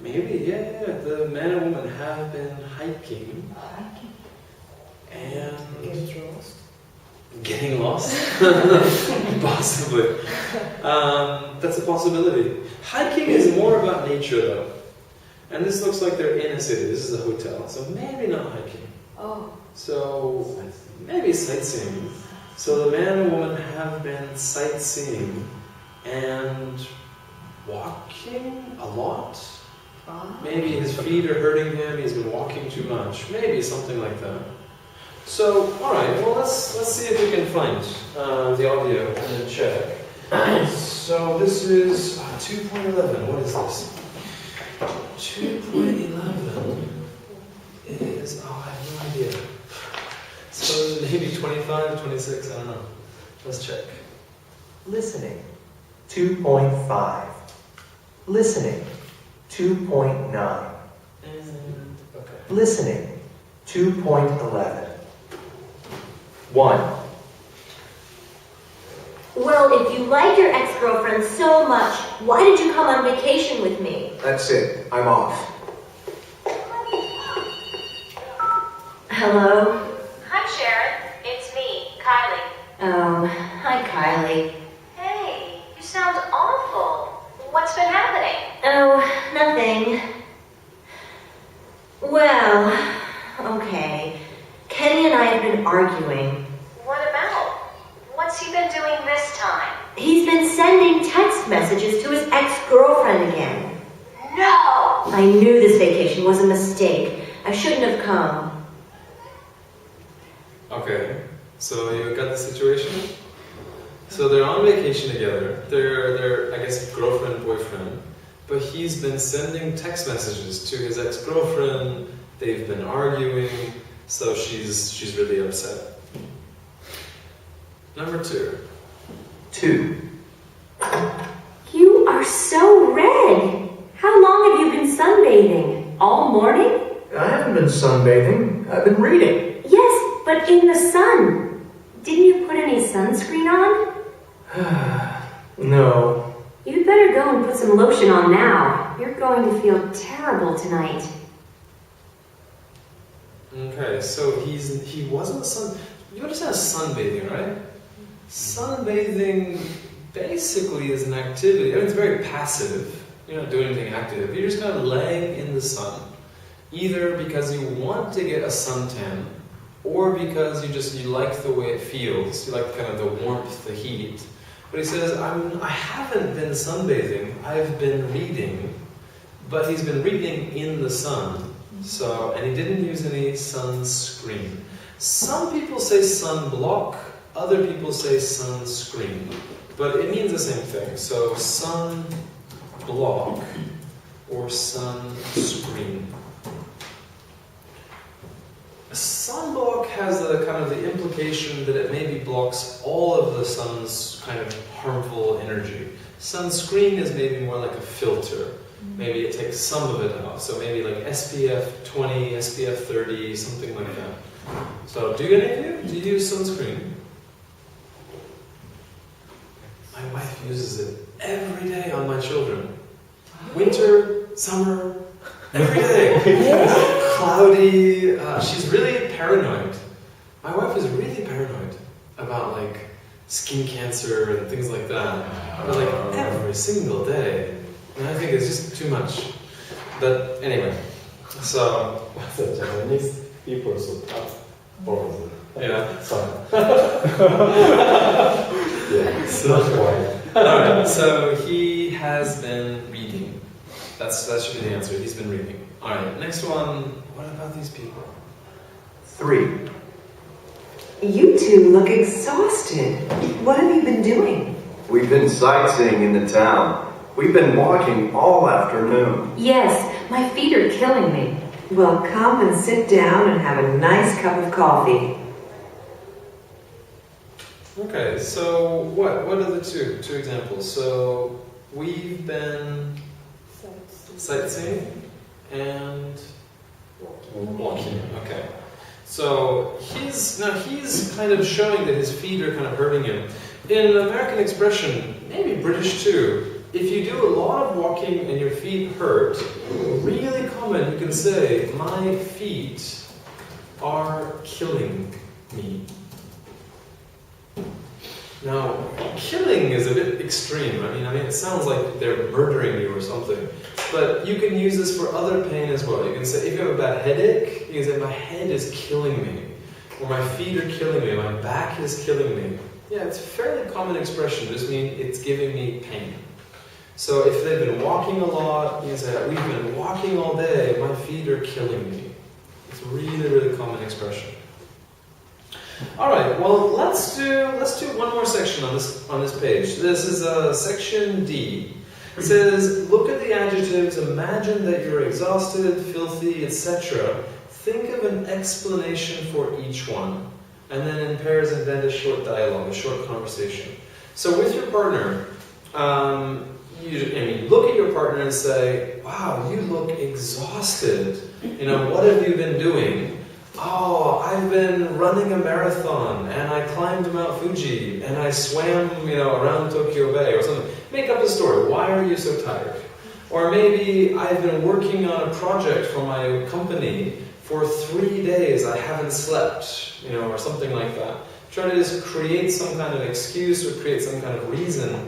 Maybe, yeah. The man and woman have been hiking. And getting lost? Possibly. That's a possibility. Hiking is more about nature though. And this looks like they're in a city. This is a hotel. So maybe not hiking. Oh. So maybe sightseeing. So the man and woman have been sightseeing and walking a lot. Maybe his feet are hurting him. He's been walking too much. Maybe something like that. So, all right. Well, let's see if we can find the audio and then check. So this is 2.11. What is this? 2.11 is, I have no idea. So maybe 25, 26, I don't know. Let's check. Listening, 2.5. Listening, 2.9. Okay. Listening, 2.11. 1. Well, if you like your ex-girlfriend so much, why did you come on vacation with me? That's it. I'm off. Hello? Hi, Sharon. It's me, Kylie. Oh, hi, Kylie. Hey, you sound awful. What's been happening? Oh, nothing. Well, okay. Kenny and I have been arguing. What about? What's he been doing this time? He's been sending text messages to his ex-girlfriend again. No! I knew this vacation was a mistake. I shouldn't have come. Okay, so you got the situation? So they're on vacation together. They're I guess, girlfriend, boyfriend. But he's been sending text messages to his ex-girlfriend. They've been arguing, so she's really upset. Number 2. 2. You are so red. How long have you been sunbathing? All morning? I haven't been sunbathing. I've been reading. Yes, but in the sun. Didn't you put any sunscreen on? No. You'd better go and put some lotion on now. You're going to feel terrible tonight. Okay, so he wasn't you understand sunbathing, right? Sunbathing basically is an activity. I mean, it's very passive. You're not doing anything active. You're just kind of laying in the sun. Either because you want to get a suntan, or because you like the way it feels. You like kind of the warmth, the heat. But he says, I haven't been sunbathing. I've been reading. But he's been reading in the sun. And he didn't use any sunscreen. Some people say sunblock, other people say sunscreen. But it means the same thing. So sunblock or sunscreen. Sunblock has a kind of the implication that it maybe blocks all of the sun's kind of harmful energy. Sunscreen is maybe more like a filter. Maybe it takes some of it out. So maybe like SPF 20, SPF 30, something like that. So do any of you? Do you use sunscreen? My wife uses it every day on my children. Winter, summer, every day. Cloudy. She's really paranoid. My wife is really paranoid about like skin cancer and things like that. But like every single day. And I think it's just too much. But anyway, so The Japanese people so tough. yeah. Sorry. So, alright, so he has been reading. That should be the answer. He's been reading. Alright, next one. What about these people? 3. You two look exhausted. What have you been doing? We've been sightseeing in the town. We've been walking all afternoon. Yes, my feet are killing me. Well, come and sit down and have a nice cup of coffee. Okay, so what are the two examples? So we've been sightseeing and walking. Okay. So he's kind of showing that his feet are kind of hurting him. In an American expression, maybe British too, if you do a lot of walking and your feet hurt, really common, you can say, my feet are killing me. Now, killing is a bit extreme. I mean, it sounds like they're murdering you or something. But you can use this for other pain as well. You can say, if you have a bad headache, you can say, my head is killing me. Or my feet are killing me. My back is killing me. Yeah, it's a fairly common expression. Just means it's giving me pain. So if they've been walking a lot, you can say, we've been walking all day. My feet are killing me. It's a really, really common expression. All right. Well, let's do one more section on this page. This is section D. It says, look at the adjectives. Imagine that you're exhausted, filthy, etc. Think of an explanation for each one, and then in pairs invent a short dialogue, a short conversation. So with your partner, you look at your partner and say, "Wow, you look exhausted. What have you been doing?" "Oh, I've been running a marathon, and I climbed Mount Fuji, and I swam, around Tokyo Bay," or something. Make up a story. Why are you so tired? Or maybe, "I've been working on a project for my company for 3 days. I haven't slept," or something like that. Try to just create some kind of excuse or create some kind of reason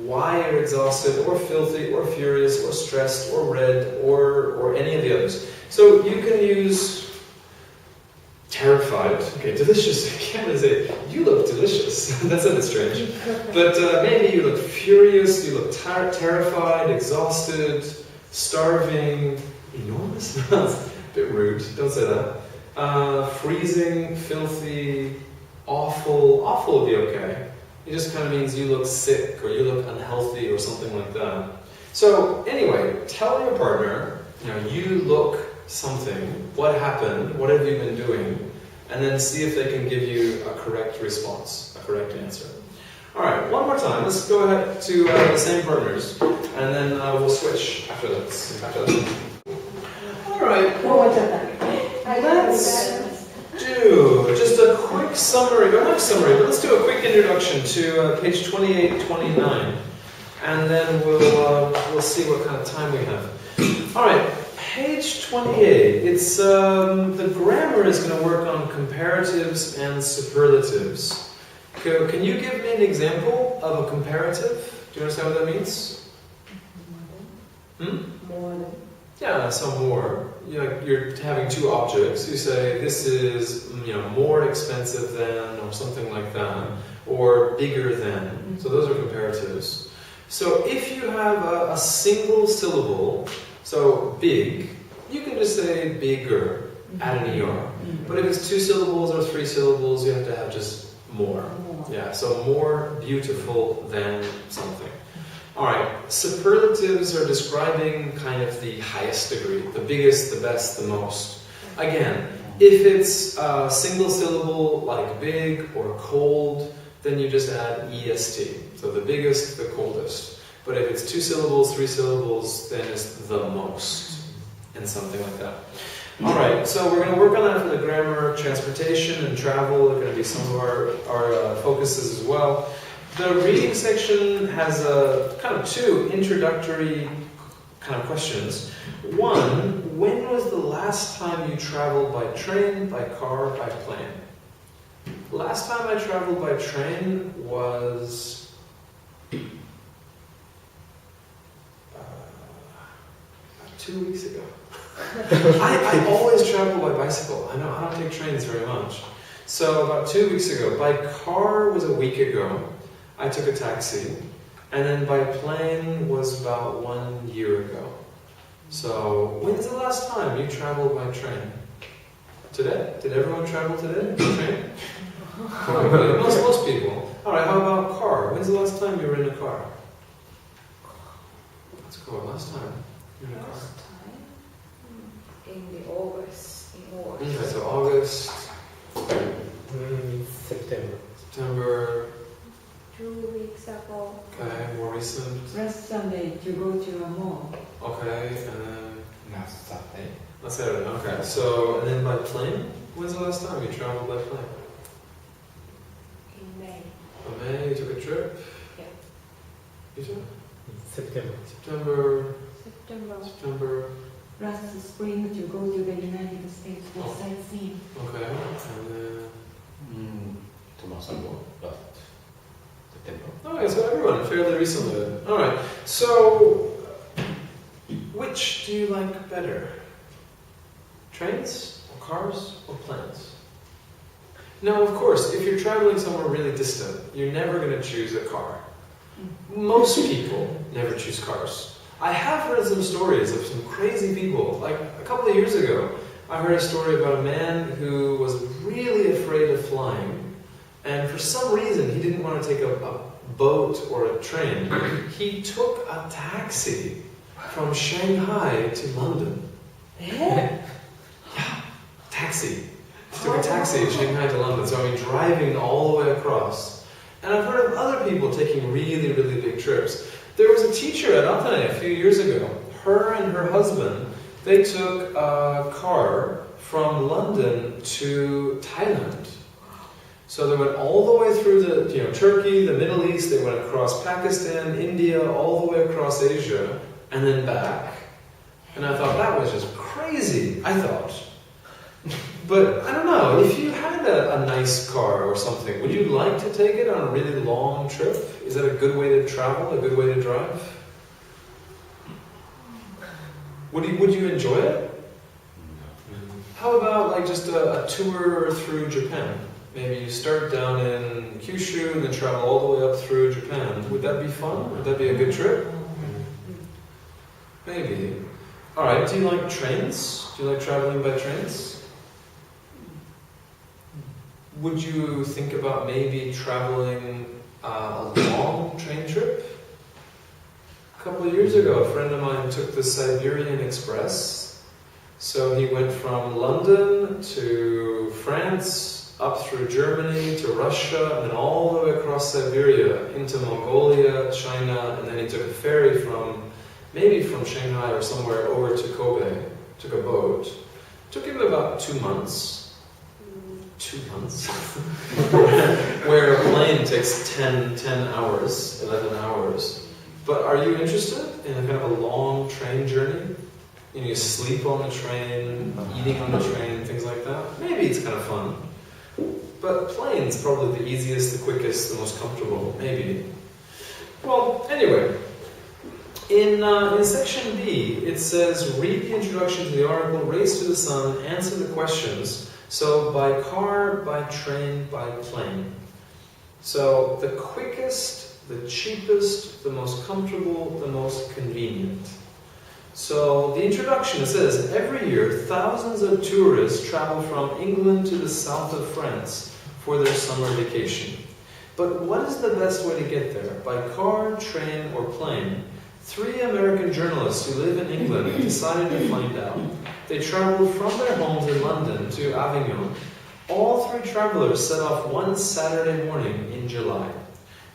why you're exhausted, or filthy, or furious, or stressed, or red, or any of the others. So you can use terrified. Okay, delicious. I can't really say, you look delicious. That's a bit strange. But maybe you look furious, you look terrified, exhausted, starving, enormous. That's a bit rude. Don't say that. Freezing, filthy, awful. Awful would be okay. It just kind of means you look sick, or you look unhealthy, or something like that. So anyway, tell your partner, you look something, what happened, what have you been doing, and then see if they can give you a correct response, a correct answer. Alright, one more time. Let's go ahead to the same partners, and then we'll switch after that. Alright, let's do just a quick summary, or not summary, but let's do a quick introduction to page 28, 29, and then we'll see what kind of time we have. Alright, page 28, it's the grammar is going to work on comparatives and superlatives. Can you give me an example of a comparative? Do you understand what that means? More than. Yeah, so more. You're having two objects. You say this is more expensive than, or something like that, or bigger than. So those are comparatives. So if you have a single syllable, so big, you can just say bigger, add an ER. But if it's 2 syllables or 3 syllables, you have to have just more. Yeah, so more beautiful than something. Alright, superlatives are describing kind of the highest degree, the biggest, the best, the most. Again, If it's a single syllable, like big or cold, then you just add EST. So the biggest, the coldest. But if it's 2 syllables, 3 syllables, then it's the most, and something like that. Alright, so we're going to work on that for the grammar. Transportation and travel are going to be some of our focuses as well. The reading section has kind of 2 introductory kind of questions. One, when was the last time you traveled by train, by car, by plane? Last time I traveled by train was 2 weeks ago. I always travel by bicycle. I don't take trains very much. So about 2 weeks ago. By car was a week ago. I took a taxi. And then by plane was about 1 year ago. So when's the last time you traveled by train? Today? Did everyone travel today by train? Probably. Most people. Alright, how about car? When's the last time you were in a car? Let's go. Last time. Last time? In the August. In August. Okay, so August. September. September. 2 weeks ago. Okay, more recent. Last Sunday to go to a mall. Okay, and then Last Saturday. let's say it. Okay, so and then by plane. When's the last time you traveled by plane? In May. In May, you took a trip. Yeah. You took September. September. Last spring to go to the United States for sightseeing. Okay, and then. 2 months ago, last September. Okay, so everyone fairly recently. Then. All right. So, which do you like better? Trains or cars or planes? Now, of course, if you're traveling somewhere really distant, you're never going to choose a car. Most people never choose cars. I have heard some stories of some crazy people. Like a couple of years ago, I heard a story about a man who was really afraid of flying. And for some reason, he didn't want to take a boat or a train. He took a taxi from Shanghai to London. Yeah, taxi. He took a taxi from Shanghai to London. So I mean, driving all the way across. And I've heard of other people taking really, really big trips. There was a teacher at Athene a few years ago. Her and her husband, they took a car from London to Thailand. So they went all the way through Turkey, the Middle East, they went across Pakistan, India, all the way across Asia, and then back. And I thought that was just crazy, I thought. But I don't know, if you had a nice car or something, would you like to take it on a really long trip? Is that a good way to travel, a good way to drive? Would you enjoy it? How about like just a tour through Japan? Maybe you start down in Kyushu and then travel all the way up through Japan. Would that be fun? Would that be a good trip? Maybe. Alright, do you like trains? Do you like traveling by trains? Would you think about maybe traveling a long train trip? A couple of years ago, a friend of mine took the Siberian Express. So he went from London to France, up through Germany to Russia, and then all the way across Siberia into Mongolia, China, and then he took a ferry from Shanghai or somewhere over to Kobe. Took a boat. Took him about 2 months. 2 months? Where a plane takes 10 hours, 11 hours. But are you interested in a kind of a long train journey? You sleep on the train, eating on the train, things like that? Maybe it's kind of fun. But plane's probably the easiest, the quickest, the most comfortable, maybe. Well, anyway, in section B, it says, read the introduction to the article, race to the sun, answer the questions. So, by car, by train, by plane. So, the quickest, the cheapest, the most comfortable, the most convenient. So, the introduction says, every year, thousands of tourists travel from England to the south of France for their summer vacation. But what is the best way to get there? By car, train, or plane? 3 American journalists who live in England decided to find out. They traveled from their homes in London to Avignon. All 3 travelers set off one Saturday morning in July.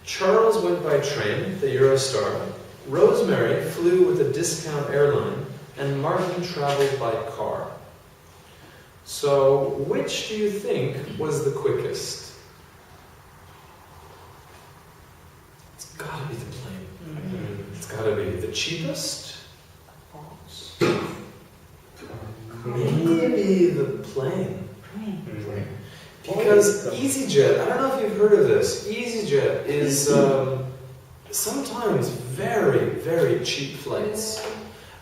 Charles went by train, the Eurostar. Rosemary flew with a discount airline, and Martin traveled by car. So, which do you think was the quickest? It's gotta be the plane. It's gotta be the cheapest? Maybe the plane. Because EasyJet, I don't know if you've heard of this, EasyJet is sometimes very, very cheap flights.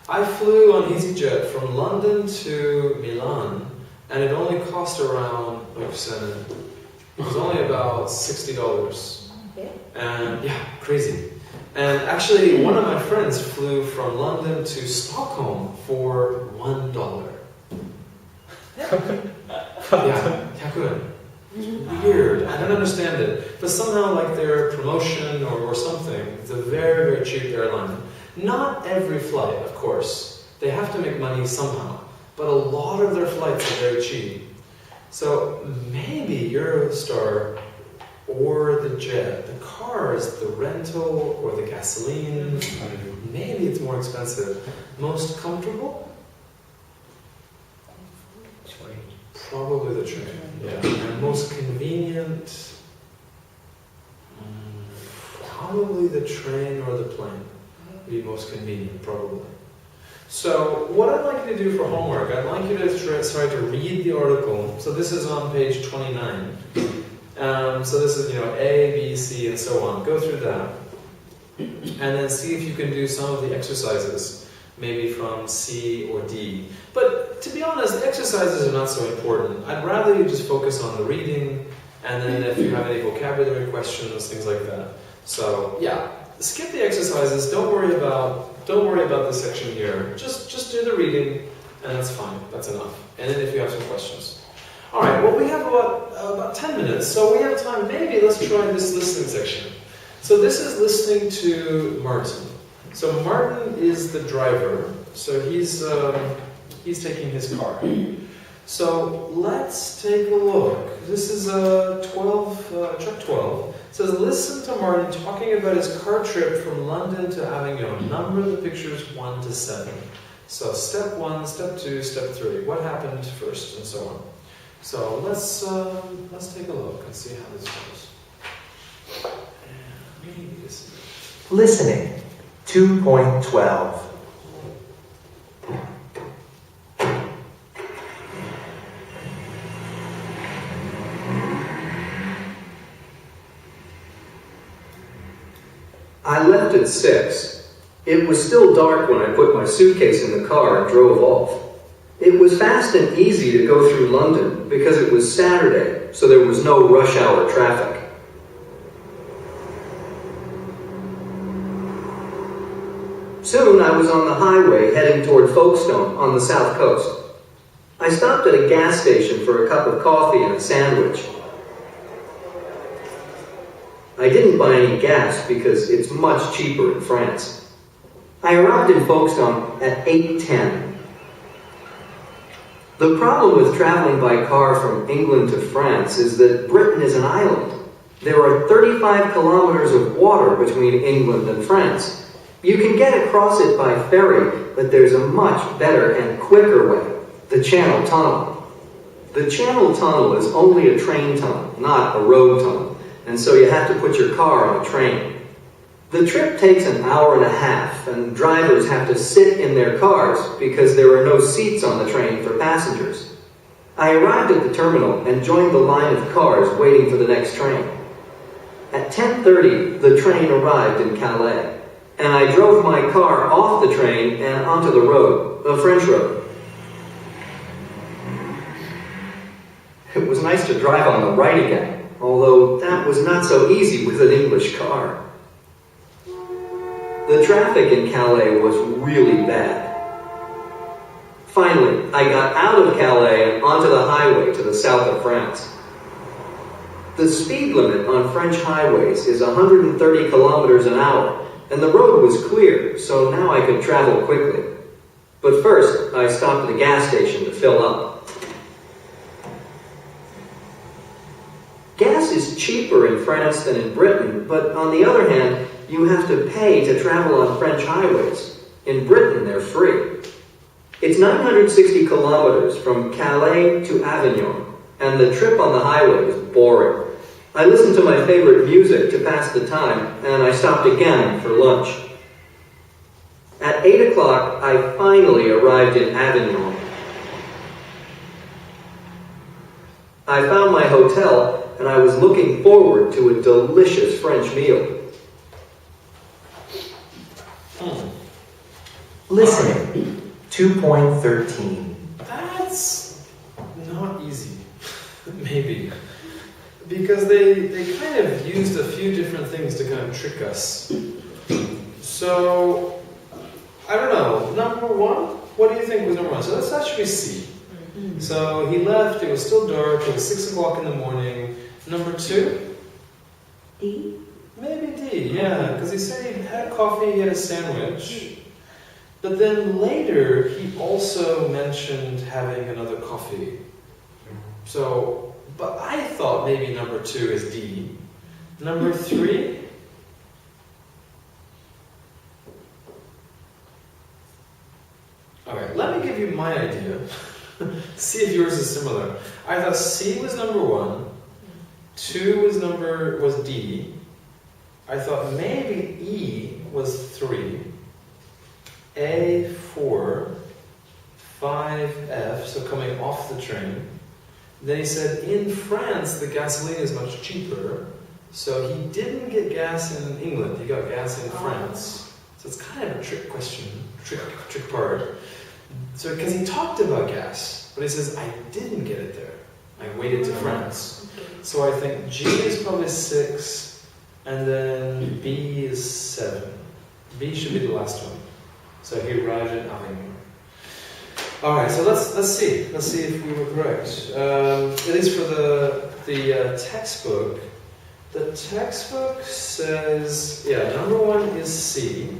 I flew on EasyJet from London to Milan, and it only cost around, it was only about $60. And yeah, crazy. And actually, one of my friends flew from London to Stockholm for $1. Yeah, 100 yen. Weird. I don't understand it. But somehow, like their promotion or something, it's a very, very cheap airline. Not every flight, of course. They have to make money somehow. But a lot of their flights are very cheap. So maybe Eurostar or the jet, the cars, the rental or the gasoline, maybe it's more expensive. Most comfortable? Probably the train. Yeah. And most convenient? Probably the train or the plane. Be most convenient, probably. So, what I'd like you to do for homework, I'd like you to try to read the article. So this is on page 29. So this is, A, B, C, and so on. Go through that. And then see if you can do some of the exercises, maybe from C or D. But to be honest, the exercises are not so important. I'd rather you just focus on the reading, and then if you have any vocabulary questions, things like that. So, yeah, skip the exercises. Don't worry about this section here. Just do the reading, and that's fine. That's enough. And then if you have some questions. All right. Well, we have about 10 minutes, so we have time. Maybe let's try this listening section. So this is listening to Martin. So Martin is the driver. So he's taking his car. So let's take a look. This is truck 12. It says, listen to Martin talking about his car trip from London to Avignon. Number the pictures 1 to 7. So step 1, step 2, step 3. What happened first, and so on. So let's take a look and see how this goes. Listening 2.12. I left at 6. It was still dark when I put my suitcase in the car and drove off. It was fast and easy to go through London because it was Saturday, so there was no rush hour traffic. Soon I was on the highway heading toward Folkestone on the south coast. I stopped at a gas station for a cup of coffee and a sandwich. I didn't buy any gas because it's much cheaper in France. I arrived in Folkestone at 8:10. The problem with traveling by car from England to France is that Britain is an island. There are 35 kilometers of water between England and France. You can get across it by ferry, but there's a much better and quicker way, the Channel Tunnel. The Channel Tunnel is only a train tunnel, not a road tunnel, and so you have to put your car on a train. The trip takes an hour and a half, and drivers have to sit in their cars because there are no seats on the train for passengers. I arrived at the terminal and joined the line of cars waiting for the next train. At 10:30, the train arrived in Calais, and I drove my car off the train and onto the road, a French road. It was nice to drive on the right again, although that was not so easy with an English car. The traffic in Calais was really bad. Finally, I got out of Calais and onto the highway to the south of France. The speed limit on French highways is 130 kilometers an hour, and the road was clear, so now I could travel quickly. But first, I stopped at a gas station to fill up. Gas is cheaper in France than in Britain, but on the other hand, you have to pay to travel on French highways. In Britain, they're free. It's 960 kilometers from Calais to Avignon, and the trip on the highway was boring. I listened to my favorite music to pass the time, and I stopped again for lunch. At 8 o'clock, I finally arrived in Avignon. I found my hotel, and I was looking forward to a delicious French meal. Listening. 2.13. That's not easy. Maybe. Because they kind of used a few different things to kind of trick us. So, I don't know. Number one? What do you think was number one? So let's actually see. So he left, it was still dark, it was 6 o'clock in the morning. Number two? D? Maybe D, yeah. Because he said he had coffee, he had a sandwich. But then later, he also mentioned having another coffee. So, but I thought maybe number two is D. Number three? Alright, let me give you my idea. See if yours is similar. I thought C was number one, 2 was D. I thought maybe E was 3, A 4, 5 F, so coming off the train. Then he said in France the gasoline is much cheaper, so he didn't get gas in England, he got gas in France. So it's kind of a trick question, trick part. So because he talked about gas, but he says I didn't get it there. I waited to France. So I think G is probably 6, and then B is 7. B should be the last one. So he arrived in Avignon. Alright, so let's see. Let's see if we were correct. At least for the textbook. The textbook says, yeah, number 1 is C.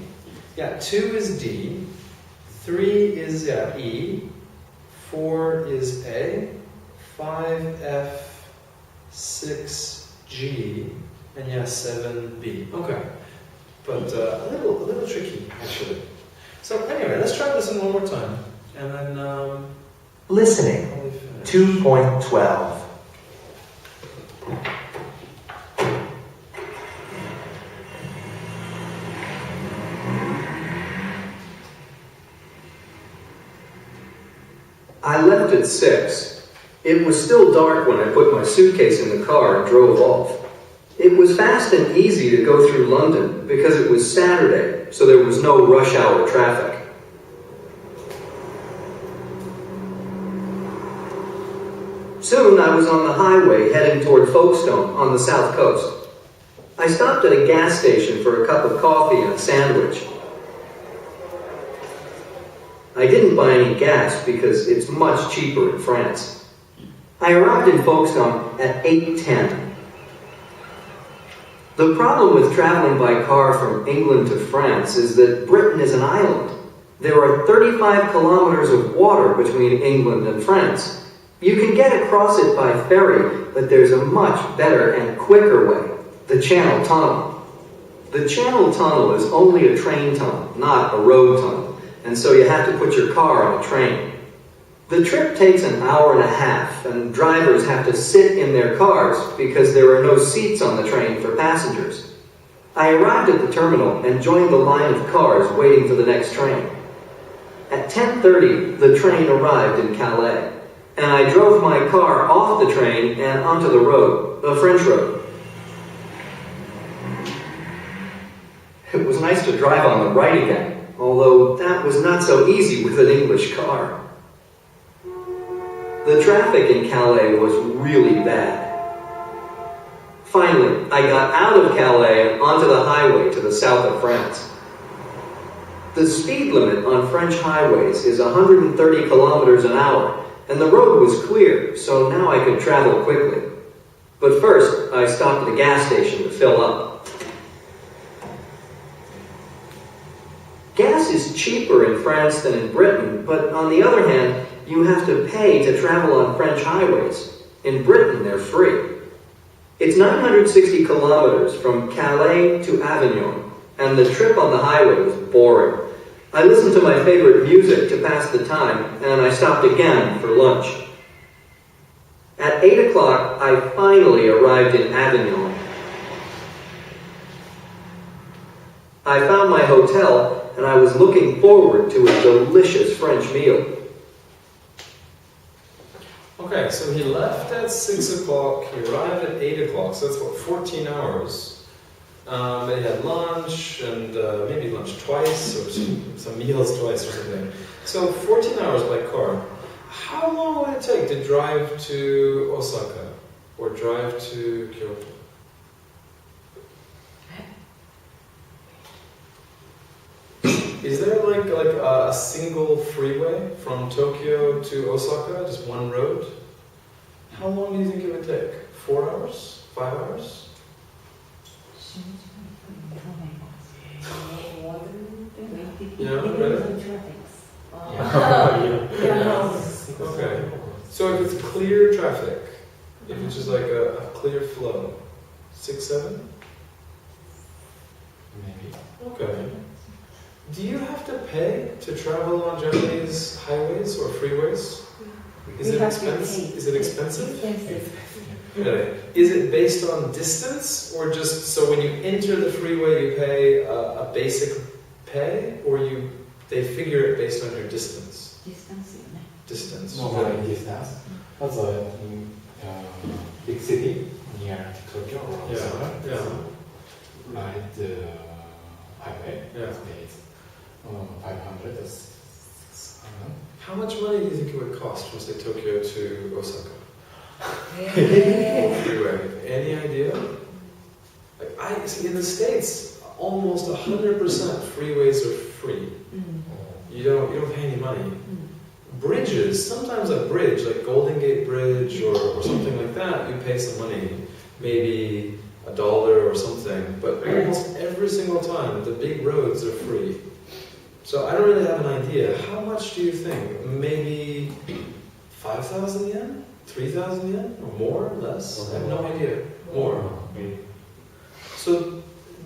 Yeah, 2 is D. 3 is E. 4 is A. 5 F. 6 G. And 7 B. Okay. But a little tricky, actually. So anyway, let's try this one more time. And then, Listening. 2.12. I left at 6. It was still dark when I put my suitcase in the car and drove off. It was fast and easy to go through London because it was Saturday, so there was no rush hour traffic. Soon I was on the highway heading toward Folkestone on the south coast. I stopped at a gas station for a cup of coffee and a sandwich. I didn't buy any gas because it's much cheaper in France. I arrived in Folkestone at 8:10. The problem with traveling by car from England to France is that Britain is an island. There are 35 kilometers of water between England and France. You can get across it by ferry, but there's a much better and quicker way, the Channel Tunnel. The Channel Tunnel is only a train tunnel, not a road tunnel, and so you have to put your car on a train. The trip takes an hour and a half, and drivers have to sit in their cars because there are no seats on the train for passengers. I arrived at the terminal and joined the line of cars waiting for the next train. At 10:30, the train arrived in Calais, and I drove my car off the train and onto the road, the French road. It was nice to drive on the right again, although that was not so easy with an English car. The traffic in Calais was really bad. Finally, I got out of Calais and onto the highway to the south of France. The speed limit on French highways is 130 kilometers an hour, and the road was clear, so now I could travel quickly. But first, I stopped at a gas station to fill up. It's cheaper in France than in Britain, but on the other hand, you have to pay to travel on French highways. In Britain, they're free. It's 960 kilometers from Calais to Avignon, and the trip on the highway was boring. I listened to my favorite music to pass the time, and I stopped again for lunch. At 8 o'clock, I finally arrived in Avignon. I found my hotel, and I was looking forward to a delicious French meal. Okay, so he left at 6 o'clock, he arrived at 8 o'clock, so that's what, 14 hours. They had lunch, and maybe lunch twice, or some meals twice or something. So 14 hours by car. How long would it take to drive to Osaka, or drive to Kyoto? Is there like a single freeway from Tokyo to Osaka, just one road? How long do you think it would take? 4 hours? 5 hours? Yeah, really? Okay. So if it's clear traffic, if it's just like a clear flow, 6, 7? Maybe. Okay. Do you have to pay to travel on Japanese highways or freeways? Is it expensive? Is it expensive? Really? Is it based on distance, or just so when you enter the freeway you pay a basic pay, or they figure it based on your distance? Distance. More like distance. Also in big city near Tokyo or Osaka, ride the highway. It's 500 or 600. How much money do you think it would cost from, say, Tokyo to Osaka? Freeway. Any idea? Like I see in the States, almost 100% freeways are free. You don't pay any money. Bridges, sometimes a bridge like Golden Gate Bridge or something like that, you pay some money, maybe $1 or something. But almost every single time, the big roads are free. So I don't really have an idea. How much do you think? Maybe 5,000 yen? 3,000 yen? Or more? Less? I have no idea. More. So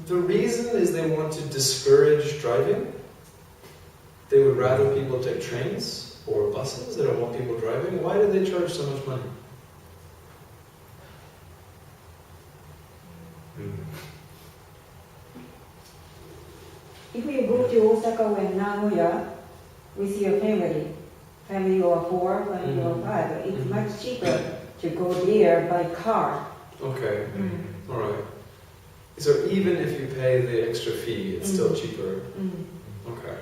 the reason is they want to discourage driving. They would rather people take trains or buses. They don't want people driving. Why do they charge so much money? If you go to Osaka or Nagoya with your family of 4, family of 5, it's much cheaper to go there by car. Okay, alright. So even if you pay the extra fee, it's still cheaper? Okay.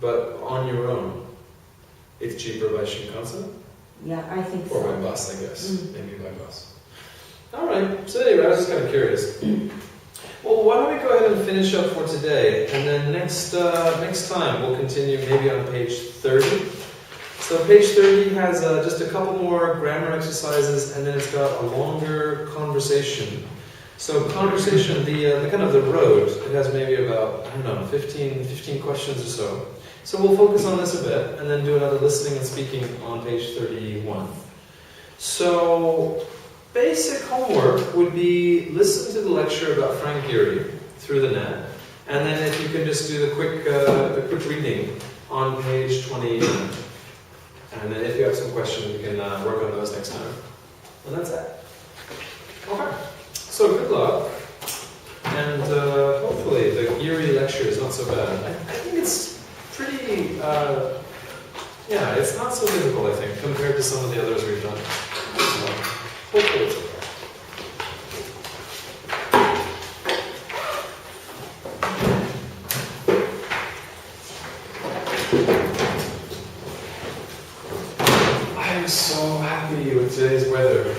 But on your own, it's cheaper by Shinkansen? Yeah, I think so. Or by bus, I guess. Maybe by bus. Alright, so anyway, I was just kind of curious. Well, why don't we go ahead and finish up for today, and then next time we'll continue maybe on page 30. So page 30 has just a couple more grammar exercises, and then it's got a longer conversation. So conversation, the kind of the road, it has maybe about, 15 questions or so. So we'll focus on this a bit, and then do another listening and speaking on page 31. So basic homework would be listen to the lecture about Frank Gehry through the net, and then if you can just do the quick reading on page 29. And then if you have some questions, we can work on those next time. And that's it. Okay. So good luck. And hopefully the Gehry lecture is not so bad. I think it's pretty, it's not so difficult, I think, compared to some of the others we've done. So hopefully it's okay. I'm so happy with today's weather.